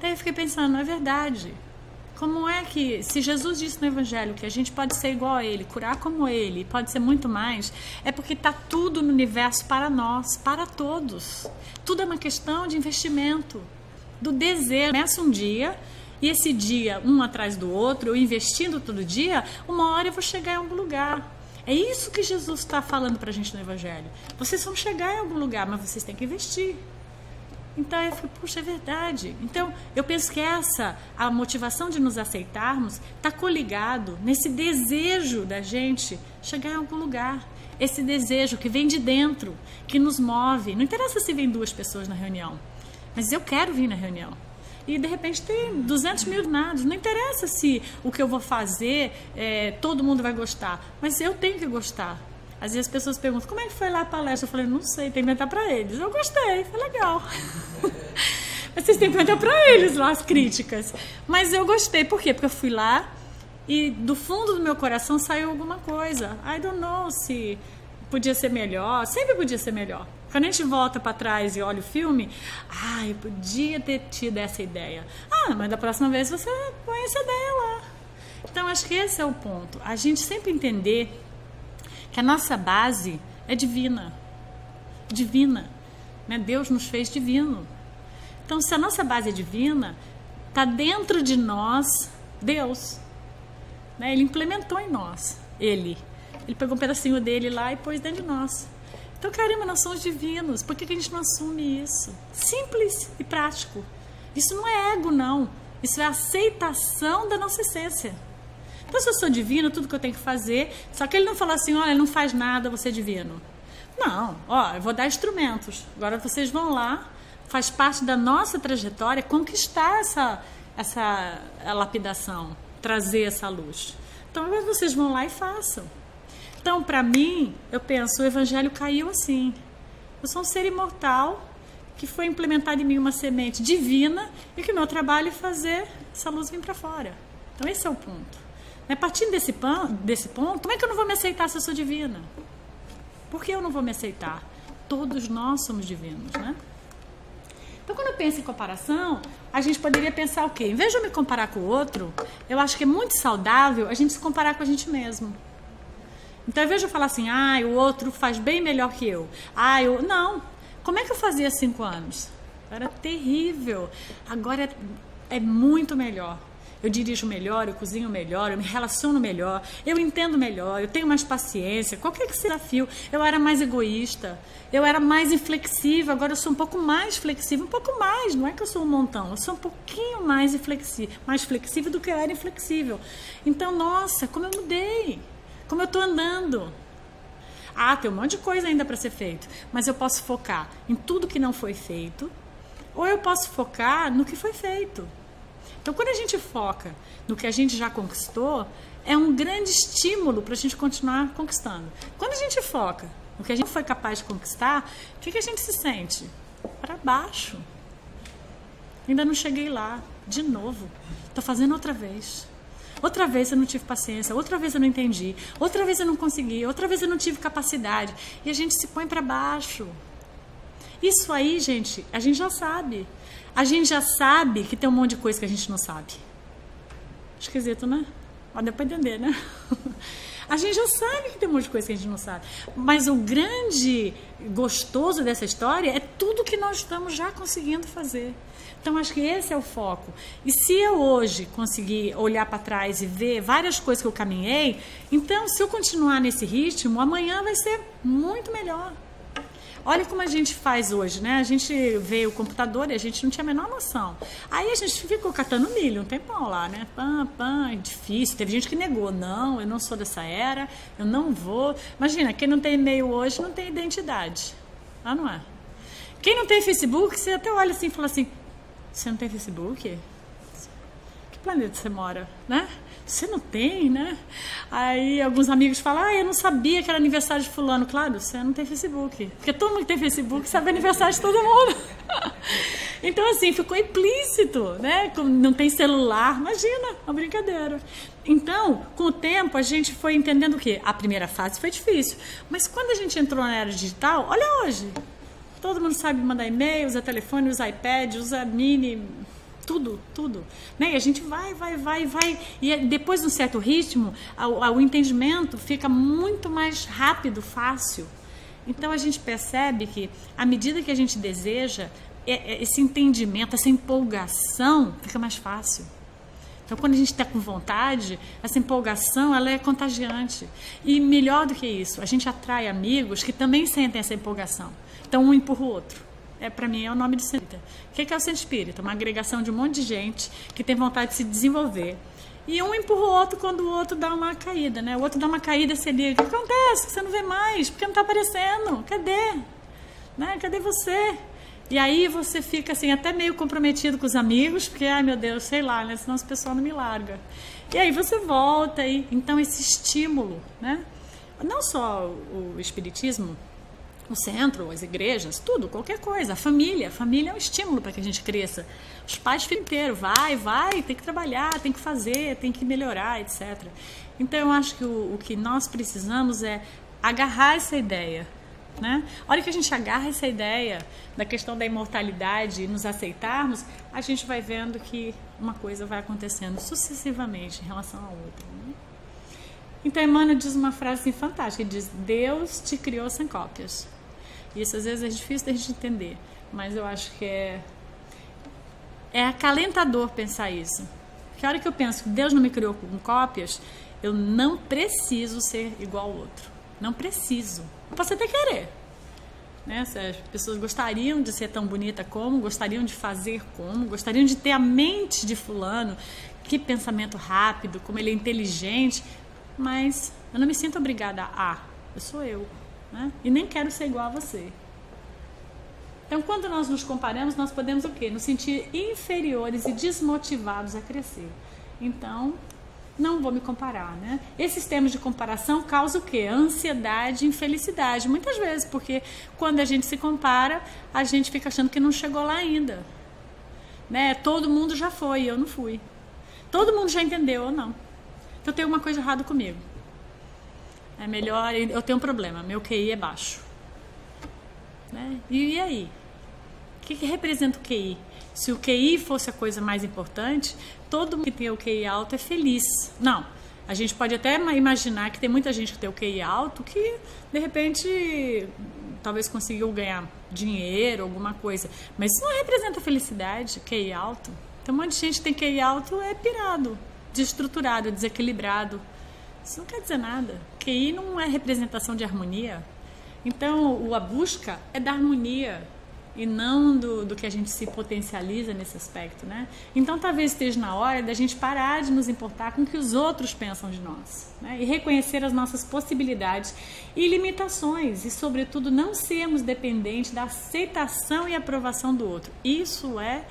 Daí eu fiquei pensando, é verdade. Como é que, se Jesus disse no Evangelho que a gente pode ser igual a Ele, curar como Ele, pode ser muito mais, é porque está tudo no universo para nós, para todos. Tudo é uma questão de investimento, do desejo. Começa um dia, e esse dia, um atrás do outro, eu investindo todo dia, uma hora eu vou chegar em algum lugar. É isso que Jesus está falando para a gente no Evangelho. Vocês vão chegar em algum lugar, mas vocês têm que investir. Então eu falei, puxa, é verdade. Então eu penso que a motivação de nos aceitarmos está coligado nesse desejo da gente chegar em algum lugar. Esse desejo que vem de dentro, que nos move. Não interessa se vem 2 pessoas na reunião, mas eu quero vir na reunião. E de repente tem 200 mil nados. Não interessa se o que eu vou fazer todo mundo vai gostar, mas eu tenho que gostar. Às vezes as pessoas perguntam, como é que foi lá a palestra? Eu falei, não sei, tem que perguntar para eles. Eu gostei, foi legal. Mas vocês têm que perguntar para eles lá as críticas. Mas eu gostei, por quê? Porque eu fui lá e do fundo do meu coração saiu alguma coisa. I don't know se podia ser melhor, sempre podia ser melhor. Quando a gente volta para trás e olha o filme, eu podia ter tido essa ideia. Mas da próxima vez você põe essa ideia lá. Então acho que esse é o ponto. A gente sempre entender que a nossa base é divina. Divina. Né? Deus nos fez divino. Então, se a nossa base é divina, está dentro de nós Deus. Né? Ele implementou em nós. Ele pegou um pedacinho dele lá e pôs dentro de nós. Então, caramba, nós somos divinos. Por que a gente não assume isso? Simples e prático. Isso não é ego, não. Isso é aceitação da nossa essência. Então, se eu sou divino, tudo que eu tenho que fazer... Só que ele não falou assim, olha, não faz nada, você é divino. Não, eu vou dar instrumentos. Agora vocês vão lá, faz parte da nossa trajetória conquistar essa lapidação, trazer essa luz. Então, agora vocês vão lá e façam. Então, para mim, eu penso, o Evangelho caiu assim. Eu sou um ser imortal que foi implementada em mim uma semente divina e que o meu trabalho é fazer essa luz vir para fora. Então, esse é o ponto. Partindo desse ponto, como é que eu não vou me aceitar se eu sou divina? Por que eu não vou me aceitar? Todos nós somos divinos, né? Então, quando eu penso em comparação, a gente poderia pensar o quê? Em vez de eu me comparar com o outro, eu acho que é muito saudável a gente se comparar com a gente mesmo. Então, ao invés de eu falar assim, o outro faz bem melhor que eu. Não. Como é que eu fazia há 5 anos? Era terrível. Agora é muito melhor. Eu dirijo melhor, eu cozinho melhor, eu me relaciono melhor, eu entendo melhor, eu tenho mais paciência, qualquer que seja o desafio. Eu era mais egoísta, eu era mais inflexível, agora eu sou um pouco mais flexível, um pouco mais, não é que eu sou um montão, eu sou um pouquinho mais flexível do que eu era inflexível. Então, nossa, como eu mudei, como eu estou andando. Tem um monte de coisa ainda para ser feito, mas eu posso focar em tudo que não foi feito, ou eu posso focar no que foi feito. Então, quando a gente foca no que a gente já conquistou, é um grande estímulo para a gente continuar conquistando. Quando a gente foca no que a gente foi capaz de conquistar, o que a gente se sente? Para baixo. Ainda não cheguei lá. De novo. Estou fazendo outra vez. Outra vez eu não tive paciência. Outra vez eu não entendi. Outra vez eu não consegui. Outra vez eu não tive capacidade. E a gente se põe para baixo. Isso aí, gente, a gente já sabe. A gente já sabe que tem um monte de coisa que a gente não sabe. Esquisito, né? Mas deu pra entender, né? A gente já sabe que tem um monte de coisa que a gente não sabe. Mas o grande gostoso dessa história é tudo que nós estamos já conseguindo fazer. Então, acho que esse é o foco. E se eu hoje conseguir olhar para trás e ver várias coisas que eu caminhei, então, se eu continuar nesse ritmo, amanhã vai ser muito melhor. Olha como a gente faz hoje, né? A gente veio o computador e a gente não tinha a menor noção. Aí a gente ficou catando milho um tempão lá, né? É difícil. Teve gente que negou. Não, eu não sou dessa era, eu não vou. Imagina, quem não tem e-mail hoje não tem identidade. Ah, não é? Quem não tem Facebook, você até olha assim e fala assim, você não tem Facebook? Que planeta você mora, né? Você não tem, né? Aí alguns amigos falam, eu não sabia que era aniversário de fulano. Claro, você não tem Facebook. Porque todo mundo que tem Facebook sabe aniversário de todo mundo. Então, assim, ficou implícito, né? Não tem celular, imagina, uma brincadeira. Então, com o tempo, a gente foi entendendo o quê? A primeira fase foi difícil. Mas quando a gente entrou na era digital, olha hoje. Todo mundo sabe mandar e-mail, usa telefone, usa iPad, usa mini... Tudo, né? E a gente vai, e depois de um certo ritmo, o entendimento fica muito mais rápido, fácil. Então a gente percebe que, à medida que a gente deseja, esse entendimento, essa empolgação fica mais fácil. Então, quando a gente está com vontade, essa empolgação, ela é contagiante. E melhor do que isso, a gente atrai amigos que também sentem essa empolgação. Então, um empurra o outro. Para mim é o nome do centro espírita. O que é o centro espírita? Uma agregação de um monte de gente que tem vontade de se desenvolver. E um empurra o outro quando o outro dá uma caída, né? O outro dá uma caída, você liga, o que acontece? Você não vê mais, porque não está aparecendo. Cadê? Né? Cadê você? E aí você fica assim, até meio comprometido com os amigos, porque, ai meu Deus, sei lá, né? Senão as pessoas não me largam. E aí você volta, então esse estímulo, né? Não só o espiritismo, o centro, as igrejas, tudo, qualquer coisa. A família é um estímulo para que a gente cresça. Os pais ficam inteiros, vai, tem que trabalhar, tem que fazer, tem que melhorar, etc. Então eu acho que o que nós precisamos é agarrar essa ideia, né? A hora que a gente agarra essa ideia da questão da imortalidade e nos aceitarmos, a gente vai vendo que uma coisa vai acontecendo sucessivamente em relação à outra, né? Então Emmanuel diz uma frase assim, fantástica, ele diz, Deus te criou sem cópias. Isso às vezes é difícil da gente entender, mas eu acho que é acalentador pensar isso. Porque a hora que eu penso que Deus não me criou com cópias, eu não preciso ser igual ao outro. Não preciso. Eu posso até querer, né? Se as pessoas gostariam de ser tão bonita como, gostariam de fazer como, gostariam de ter a mente de fulano, que pensamento rápido, como ele é inteligente, mas eu não me sinto obrigada a, eu sou eu, né? E nem quero ser igual a você. Então, quando nós nos comparamos, nós podemos o quê? Nos sentir inferiores e desmotivados a crescer. Então, não vou me comparar, né? Esses termos de comparação causam o quê? Ansiedade e infelicidade, muitas vezes, porque quando a gente se compara, a gente fica achando que não chegou lá ainda, né? Todo mundo já foi, eu não fui. Todo mundo já entendeu, ou não. Então, eu tenho uma coisa errada comigo. É melhor, eu tenho um problema, meu QI é baixo. Né? E aí? O que representa o QI? Se o QI fosse a coisa mais importante, todo mundo que tem o QI alto é feliz. Não, a gente pode até imaginar que tem muita gente que tem o QI alto que, de repente, talvez conseguiu ganhar dinheiro, alguma coisa. Mas isso não representa felicidade, QI alto. Então, um monte de gente que tem QI alto é pirado, desestruturado, desequilibrado. Isso não quer dizer nada. QI não é representação de harmonia. Então, a busca é da harmonia e não do que a gente se potencializa nesse aspecto, né? Então, talvez esteja na hora da gente parar de nos importar com o que os outros pensam de nós, né? E reconhecer as nossas possibilidades e limitações e, sobretudo, não sermos dependentes da aceitação e aprovação do outro. Isso é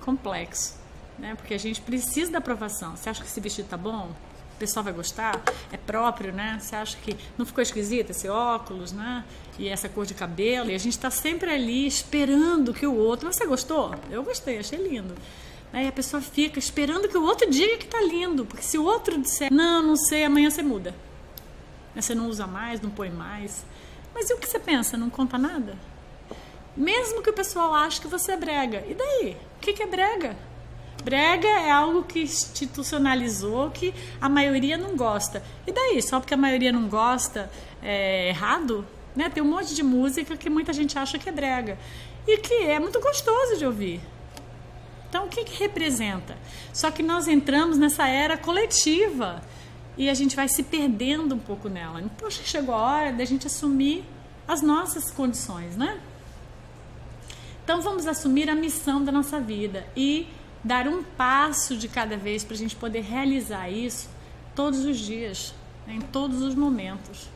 complexo, né? Porque a gente precisa da aprovação. Você acha que esse vestido tá bom? O pessoal vai gostar? É próprio, né? Você acha que não ficou esquisito esse óculos, né? E essa cor de cabelo? E a gente está sempre ali esperando que o outro... Você gostou? Eu gostei, achei lindo. E a pessoa fica esperando que o outro diga que tá lindo. Porque se o outro disser, não sei, amanhã você muda. Você não usa mais, não põe mais. Mas e o que você pensa? Não conta nada? Mesmo que o pessoal ache que você é brega. E daí? O que é brega? Brega é algo que institucionalizou, que a maioria não gosta. E daí? Só porque a maioria não gosta é errado? Né? Tem um monte de música que muita gente acha que é brega. E que é muito gostoso de ouvir. Então, o que representa? Só que nós entramos nessa era coletiva e a gente vai se perdendo um pouco nela. Poxa, chegou a hora da gente assumir as nossas condições, né? Então vamos assumir a missão da nossa vida e dar um passo de cada vez para a gente poder realizar isso todos os dias, né, em todos os momentos.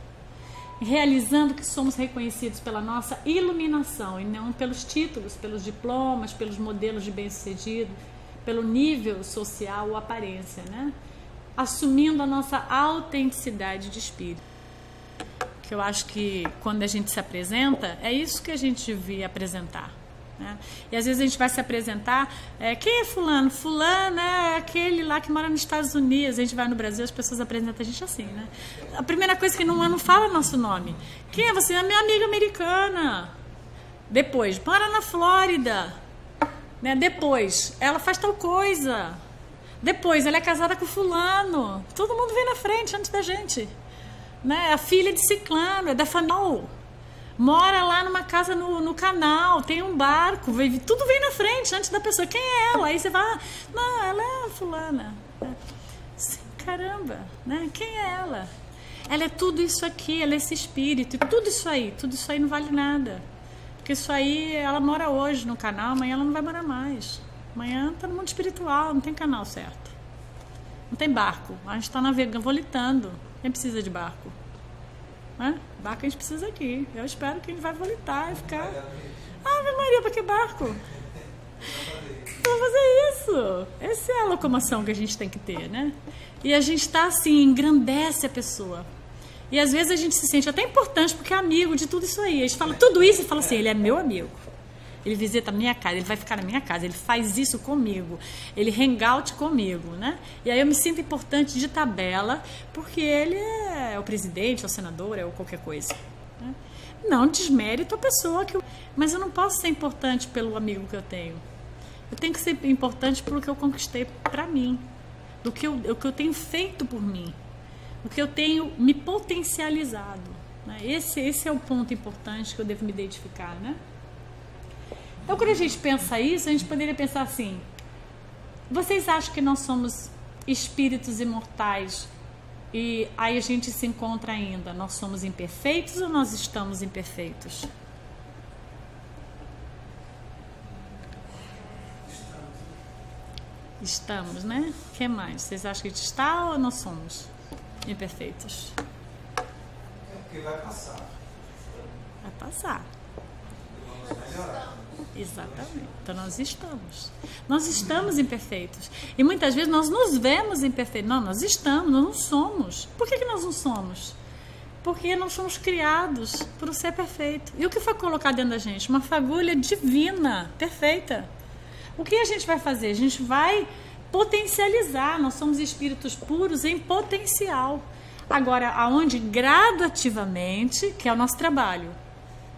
Realizando que somos reconhecidos pela nossa iluminação e não pelos títulos, pelos diplomas, pelos modelos de bem-sucedido, pelo nível social ou aparência, né? Assumindo a nossa autenticidade de espírito. Que eu acho que quando a gente se apresenta, é isso que a gente devia apresentar. Né? E às vezes a gente vai se apresentar, quem é fulano? Fulano é aquele lá que mora nos Estados Unidos. A gente vai no Brasil, as pessoas apresentam a gente assim, né? A primeira coisa que não fala nosso nome. Quem é você? É minha amiga americana. Depois, mora na Flórida. Né? Depois, ela faz tal coisa. Depois, ela é casada com fulano. Todo mundo vem na frente antes da gente. Né? A filha de ciclano, é da família. Mora lá numa casa no canal, tem um barco, tudo vem na frente antes da pessoa. Quem é ela? Aí você vai, não, ela é a fulana. Caramba, né? Quem é ela? Ela é tudo isso aqui, ela é esse espírito, e tudo isso aí não vale nada. Porque isso aí, ela mora hoje no canal, amanhã ela não vai morar mais. Amanhã tá no mundo espiritual, não tem canal certo. Não tem barco, a gente está navegando, volitando. Quem precisa de barco? Né? Barco a gente precisa aqui. Eu espero que a gente vai volitar e ficar. Ave Maria, para que barco? Vamos fazer isso. Essa é a locomoção que a gente tem que ter, né? E a gente está assim, engrandece a pessoa. E às vezes a gente se sente até importante porque é amigo de tudo isso aí. A gente fala tudo isso e fala assim, ele é meu amigo. Ele visita a minha casa, ele vai ficar na minha casa, ele faz isso comigo, ele hangout comigo, né? E aí eu me sinto importante de tabela, porque ele é o presidente, é o senador, é o qualquer coisa. Né? Não desmérito a pessoa que eu... Mas eu não posso ser importante pelo amigo que eu tenho. Eu tenho que ser importante pelo que eu conquistei para mim, o que eu tenho feito por mim, o que eu tenho me potencializado. Né? Esse é o ponto importante que eu devo me identificar, né? Então, quando a gente pensa isso, a gente poderia pensar assim: vocês acham que nós somos espíritos imortais e aí a gente se encontra ainda? Nós somos imperfeitos ou nós estamos imperfeitos? Estamos, né? O que mais? Vocês acham que a gente está ou nós somos imperfeitos? É porque vai passar. Vai passar. Vamos melhorar. Exatamente. Então nós estamos imperfeitos. E muitas vezes nós nos vemos imperfeitos. Não, nós estamos, nós não somos. Por que nós não somos? Porque nós somos criados por um ser perfeito. E o que foi colocado dentro da gente? Uma fagulha divina, perfeita. O que a gente vai fazer? A gente vai potencializar. Nós somos espíritos puros em potencial. Agora, aonde gradativamente, que é o nosso trabalho.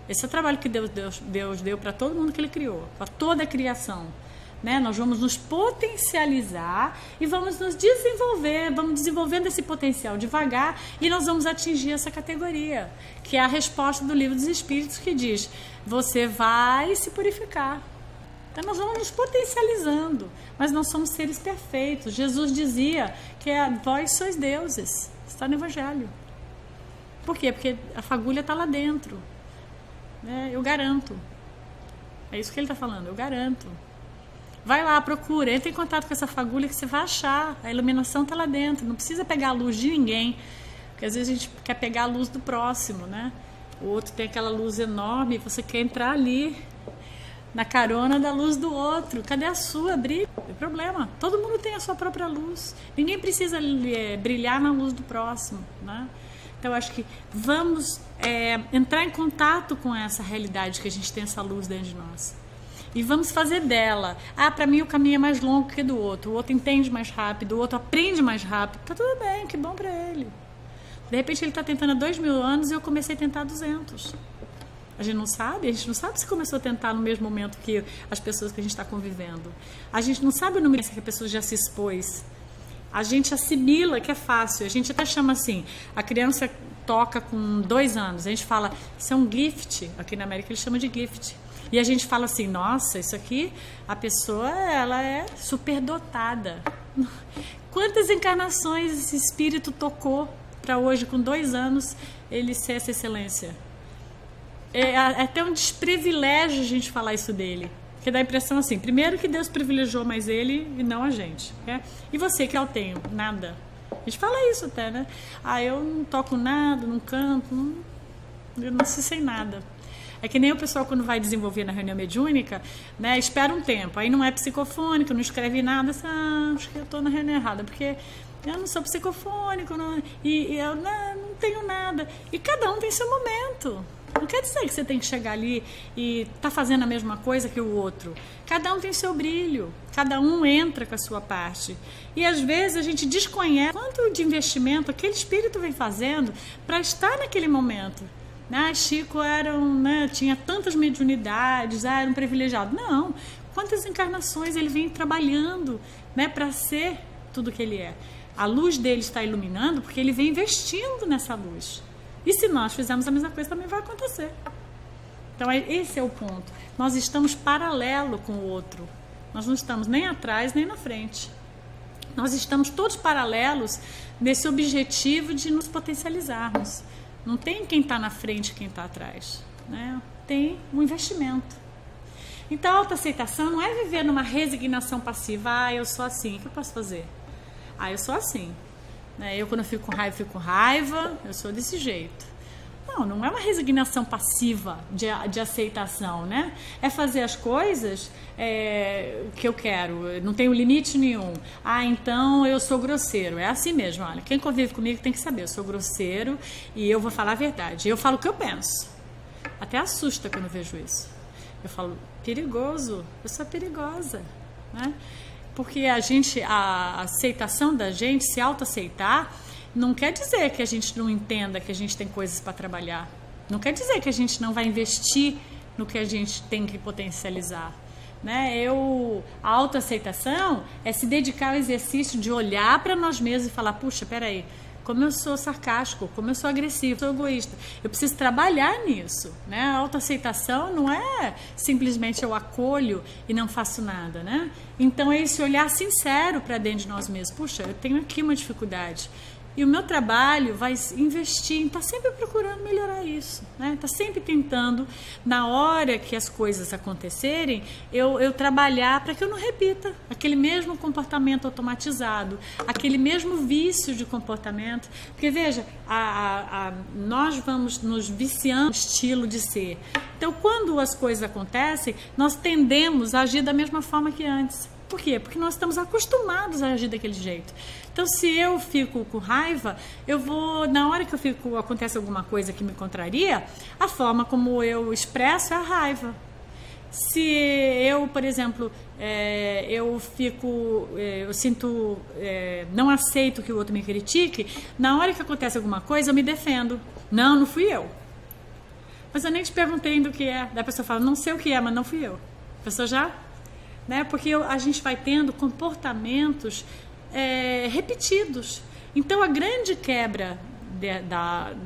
Esse é o trabalho que Deus deu para todo mundo que Ele criou, para toda a criação. Né? Nós vamos nos potencializar e vamos nos desenvolver, vamos desenvolvendo esse potencial devagar e nós vamos atingir essa categoria, que é a resposta do Livro dos Espíritos que diz, você vai se purificar. Então nós vamos nos potencializando, mas não somos seres perfeitos. Jesus dizia que vós sois deuses, está no Evangelho. Por quê? Porque a fagulha está lá dentro. Eu garanto. É isso que ele está falando, eu garanto. Vai lá, procura, entra em contato com essa fagulha que você vai achar. A iluminação está lá dentro, não precisa pegar a luz de ninguém. Porque às vezes a gente quer pegar a luz do próximo, né? O outro tem aquela luz enorme, você quer entrar ali, na carona da luz do outro. Cadê a sua? Brilha. Não tem problema. Todo mundo tem a sua própria luz. Ninguém precisa brilhar na luz do próximo, né? Então, eu acho que vamos entrar em contato com essa realidade que a gente tem essa luz dentro de nós. E vamos fazer dela. Para mim o caminho é mais longo que do outro. O outro entende mais rápido, o outro aprende mais rápido. Tá tudo bem, que bom para ele. De repente ele está tentando há 2000 anos e eu comecei a tentar 200. A gente não sabe se começou a tentar no mesmo momento que as pessoas que a gente está convivendo. A gente não sabe o número que a pessoa já se expôs. A gente assimila que é fácil. A gente até chama assim, a criança toca com 2 anos. A gente fala, isso é um gift. Aqui na América eles chamam de gift. E a gente fala assim, nossa, isso aqui, a pessoa, ela é superdotada. Quantas encarnações esse espírito tocou para hoje, com 2 anos, ele ser essa excelência? é até um desprivilégio a gente falar isso dele. Porque dá a impressão assim, primeiro que Deus privilegiou mais ele e não a gente. Né? E você, que eu tenho? Nada. A gente fala isso até, né? Ah, eu não toco nada, não canto, eu não sei sem nada. É que nem o pessoal quando vai desenvolver na reunião mediúnica, né? Espera um tempo, aí não é psicofônico, não escreve nada, acho que eu estou na reunião errada, porque eu não sou psicofônico, e eu não tenho nada. E cada um tem seu momento. Não quer dizer que você tem que chegar ali e tá fazendo a mesma coisa que o outro. Cada um tem seu brilho, cada um entra com a sua parte. E às vezes a gente desconhece quanto de investimento aquele espírito vem fazendo para estar naquele momento. Chico tinha tantas mediunidades, era um privilegiado. Não, quantas encarnações ele vem trabalhando, né, para ser tudo que ele é. A luz dele está iluminando porque ele vem investindo nessa luz. E se nós fizermos a mesma coisa, também vai acontecer. Então, esse é o ponto. Nós estamos paralelo com o outro. Nós não estamos nem atrás, nem na frente. Nós estamos todos paralelos nesse objetivo de nos potencializarmos. Não tem quem está na frente e quem está atrás. Né? Tem um investimento. Então, a autoaceitação não é viver numa resignação passiva. Eu sou assim, o que eu posso fazer? Eu sou assim. Eu, quando eu fico com raiva, eu sou desse jeito. Não é uma resignação passiva de aceitação, né? É fazer as coisas que eu quero, não tenho limite nenhum. Então eu sou grosseiro. É assim mesmo, olha, quem convive comigo tem que saber, eu sou grosseiro e eu vou falar a verdade. Eu falo o que eu penso. Até assusta quando eu vejo isso. Eu falo, perigoso, eu sou perigosa, né? Porque a aceitação da gente, se autoaceitar, não quer dizer que a gente não entenda que a gente tem coisas para trabalhar. Não quer dizer que a gente não vai investir no que a gente tem que potencializar. Né? A autoaceitação é se dedicar ao exercício de olhar para nós mesmos e falar, puxa, peraí, como eu sou sarcástico, como eu sou agressivo, sou egoísta. Eu preciso trabalhar nisso. Né? A autoaceitação não é simplesmente eu acolho e não faço nada. Né? Então é esse olhar sincero para dentro de nós mesmos. Puxa, eu tenho aqui uma dificuldade. E o meu trabalho vai investir em estar sempre procurando melhorar isso. Né? Tá sempre tentando, na hora que as coisas acontecerem, eu trabalhar para que eu não repita aquele mesmo comportamento automatizado, aquele mesmo vício de comportamento. Porque, veja, nós vamos nos viciando no estilo de ser. Então, quando as coisas acontecem, nós tendemos a agir da mesma forma que antes. Por quê? Porque nós estamos acostumados a agir daquele jeito. Então, se eu fico com raiva, na hora que acontece alguma coisa que me contraria, a forma como eu expresso é a raiva. Se eu, por exemplo, não aceito que o outro me critique, na hora que acontece alguma coisa, eu me defendo. Não fui eu. Mas eu nem te perguntei do que é. Daí a pessoa fala, não sei o que é, mas não fui eu. A pessoa já... Né? Porque a gente vai tendo comportamentos repetidos. Então, a grande quebra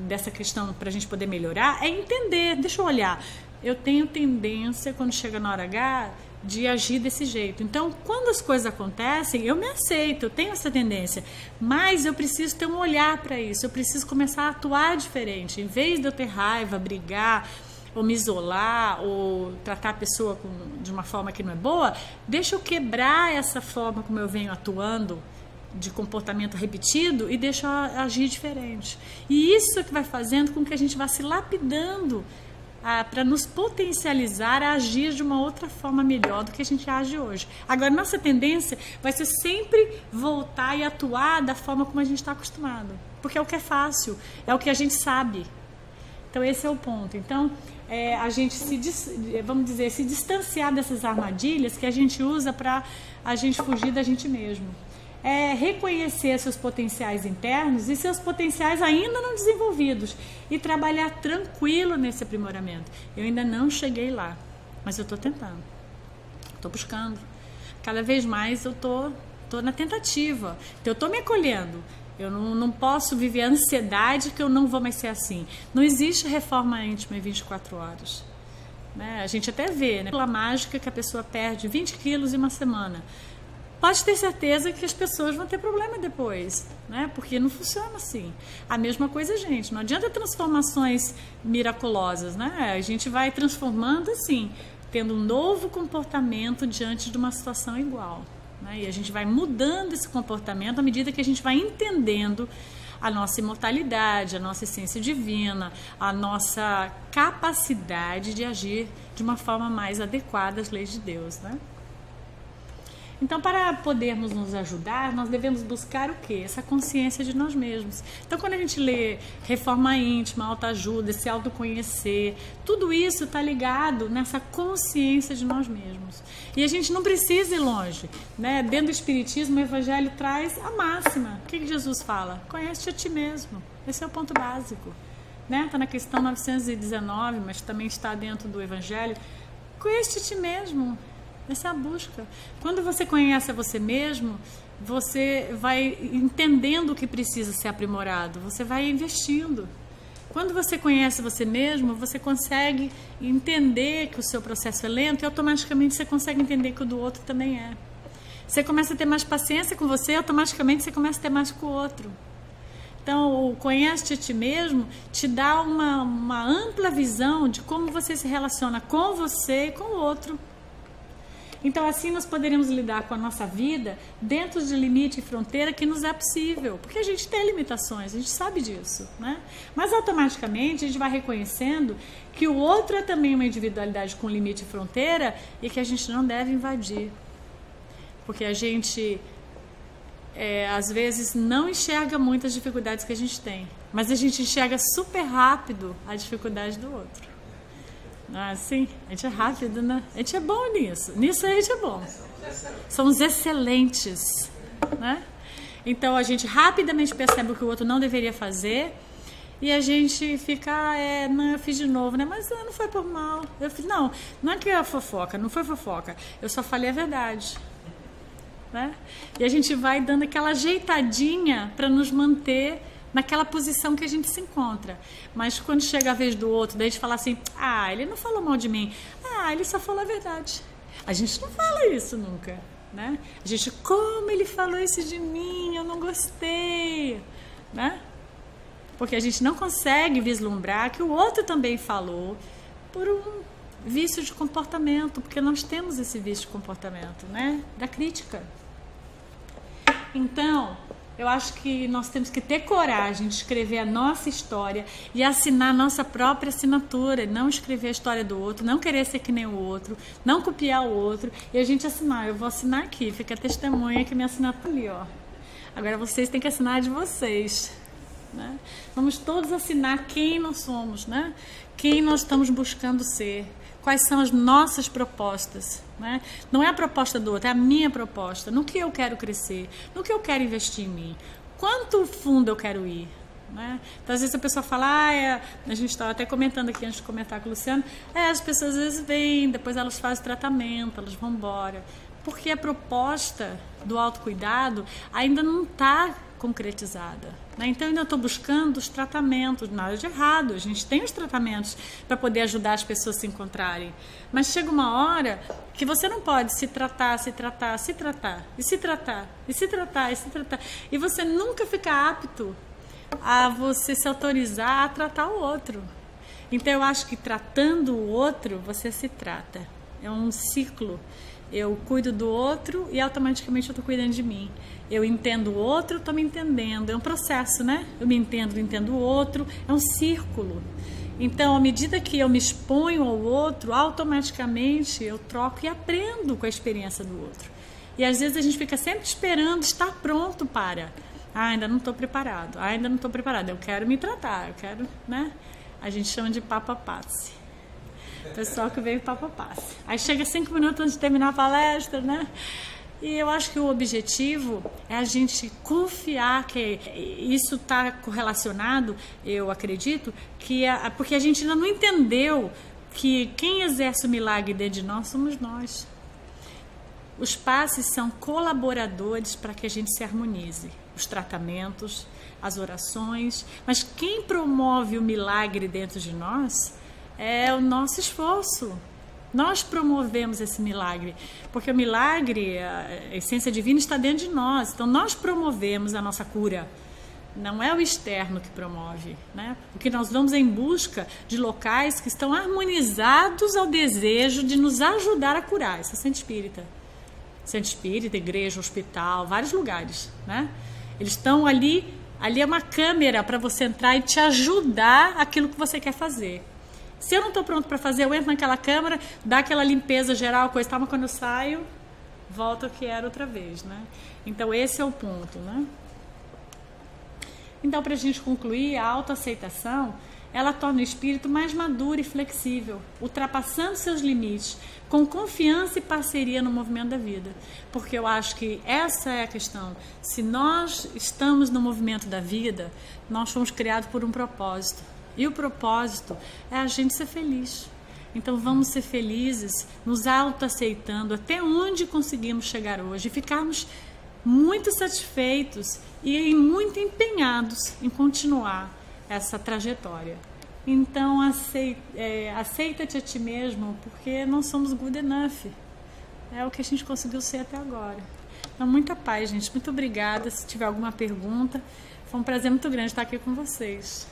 dessa questão para a gente poder melhorar é entender, deixa eu olhar, eu tenho tendência, quando chega na hora H, de agir desse jeito. Então, quando as coisas acontecem, eu me aceito, eu tenho essa tendência, mas eu preciso ter um olhar para isso, eu preciso começar a atuar diferente. Em vez de eu ter raiva, brigar, ou me isolar, ou tratar a pessoa de uma forma que não é boa, deixa eu quebrar essa forma como eu venho atuando, de comportamento repetido, e deixa eu agir diferente. E isso é que vai fazendo com que a gente vá se lapidando para nos potencializar a agir de uma outra forma melhor do que a gente age hoje. Agora, nossa tendência vai ser sempre voltar e atuar da forma como a gente está acostumado, porque é o que é fácil, é o que a gente sabe. Então, esse é o ponto. Então, a gente se distanciar dessas armadilhas que a gente usa para a gente fugir da gente mesmo. Reconhecer seus potenciais internos e seus potenciais ainda não desenvolvidos e trabalhar tranquilo nesse aprimoramento. Eu ainda não cheguei lá, mas eu estou tentando, estou buscando. Cada vez mais eu estou na tentativa, então eu estou me acolhendo. Eu não posso viver a ansiedade que eu não vou mais ser assim. Não existe reforma íntima em 24 horas. Né? A gente até vê, né? Pela mágica que a pessoa perde 20 quilos em uma semana. pode ter certeza que as pessoas vão ter problema depois, né? Porque não funciona assim. A mesma coisa, gente, não adianta transformações miraculosas, né? A gente vai transformando assim, tendo um novo comportamento diante de uma situação igual, né? E a gente vai mudando esse comportamento à medida que a gente vai entendendo a nossa imortalidade, a nossa essência divina, a nossa capacidade de agir de uma forma mais adequada às leis de Deus, né? Então, para podermos nos ajudar, nós devemos buscar o quê? Essa consciência de nós mesmos. Então, quando a gente lê reforma íntima, autoajuda, se autoconhecer, tudo isso está ligado nessa consciência de nós mesmos. E a gente não precisa ir longe, né? Dentro do Espiritismo, o Evangelho traz a máxima. O que Jesus fala? Conhece-te a ti mesmo. Esse é o ponto básico. Está na questão 919, mas também está dentro do Evangelho. Conhece-te a ti mesmo. Essa é a busca. Quando você conhece a você mesmo, você vai entendendo o que precisa ser aprimorado, você vai investindo. Quando você conhece você mesmo, você consegue entender que o seu processo é lento e automaticamente você consegue entender que o do outro também é. Você começa a ter mais paciência com você, automaticamente você começa a ter mais com o outro. Então, o conhece-te a ti mesmo te dá uma ampla visão de como você se relaciona com você e com o outro. Então, assim nós poderemos lidar com a nossa vida dentro de limite e fronteira que nos é possível, porque a gente tem limitações, a gente sabe disso, né? Mas automaticamente a gente vai reconhecendo que o outro é também uma individualidade com limite e fronteira e que a gente não deve invadir, porque a gente às vezes não enxerga muitas dificuldades que a gente tem, mas a gente enxerga super rápido a dificuldade do outro. Assim, a gente é rápido, né? A gente é bom nisso. Nisso a gente é bom. Somos excelentes, né? Então a gente rapidamente percebe o que o outro não deveria fazer e a gente fica, não, eu fiz de novo, né? Mas não foi por mal. Eu fiz, não é que é fofoca, não foi fofoca. Eu só falei a verdade, né? E a gente vai dando aquela ajeitadinha para nos manter naquela posição que a gente se encontra. Mas quando chega a vez do outro, daí a gente fala assim, ele não falou mal de mim, ele só falou a verdade. A gente não fala isso nunca, né? A gente, como ele falou isso de mim, eu não gostei, né? Porque a gente não consegue vislumbrar que o outro também falou por um vício de comportamento, porque nós temos esse vício de comportamento, né? Da crítica. Então, eu acho que nós temos que ter coragem de escrever a nossa história e assinar a nossa própria assinatura, não escrever a história do outro, não querer ser que nem o outro, não copiar o outro e a gente assinar. Eu vou assinar aqui, fica a testemunha que minha assinatura ali, ó. Agora vocês têm que assinar a de vocês, né? Vamos todos assinar quem nós somos, né? Quem nós estamos buscando ser. Quais são as nossas propostas, né? Não é a proposta do outro, é a minha proposta. No que eu quero crescer, no que eu quero investir em mim. Quanto fundo eu quero ir, né? Então, às vezes a pessoa fala, a gente estava até comentando aqui antes de comentar com o Luciano, as pessoas às vezes vêm, depois elas fazem tratamento, elas vão embora. Porque a proposta do autocuidado ainda não está concretizada, né? Então eu ainda estou buscando os tratamentos, nada de errado, a gente tem os tratamentos para poder ajudar as pessoas a se encontrarem, mas chega uma hora que você não pode se tratar e você nunca fica apto a você se autorizar a tratar o outro. Então eu acho que tratando o outro você se trata, é um ciclo. Eu cuido do outro e automaticamente eu estou cuidando de mim. Eu entendo o outro, estou me entendendo. É um processo, né? Eu me entendo o outro. É um círculo. Então, à medida que eu me exponho ao outro, automaticamente eu troco e aprendo com a experiência do outro. E às vezes a gente fica sempre esperando estar pronto para. Ainda não estou preparado. Ainda não estou preparado. Eu quero me tratar. Eu quero, né? A gente chama de papapasse. Pessoal que veio papapasse. Aí chega 5 minutos antes de terminar a palestra, né? E eu acho que o objetivo é a gente confiar que isso está correlacionado, eu acredito, que porque a gente ainda não entendeu que quem exerce o milagre dentro de nós somos nós. Os passes são colaboradores para que a gente se harmonize. Os tratamentos, as orações, mas quem promove o milagre dentro de nós é o nosso esforço, Nós promovemos esse milagre, porque o milagre, a essência divina está dentro de nós. Então nós promovemos a nossa cura. Não é o externo que promove, né? Porque nós vamos em busca de locais que estão harmonizados ao desejo de nos ajudar a curar. Isso é centro espírita. Centro espírita, igreja, hospital, vários lugares, né? Eles estão ali é uma câmera para você entrar e te ajudar aquilo que você quer fazer. Se eu não estou pronto para fazer, eu entro naquela câmara, dá aquela limpeza geral, coisa, mas quando eu saio, volto ao que era outra vez, né? Então esse é o ponto, né? Então, para a gente concluir, a autoaceitação, ela torna o espírito mais maduro e flexível, ultrapassando seus limites, com confiança e parceria no movimento da vida. Porque eu acho que essa é a questão. Se nós estamos no movimento da vida, nós fomos criados por um propósito. E o propósito é a gente ser feliz. Então vamos ser felizes, nos autoaceitando até onde conseguimos chegar hoje e ficarmos muito satisfeitos e muito empenhados em continuar essa trajetória. Então aceita-te a ti mesmo, porque não somos good enough. É o que a gente conseguiu ser até agora. Então muita paz, gente. Muito obrigada. Se tiver alguma pergunta, foi um prazer muito grande estar aqui com vocês.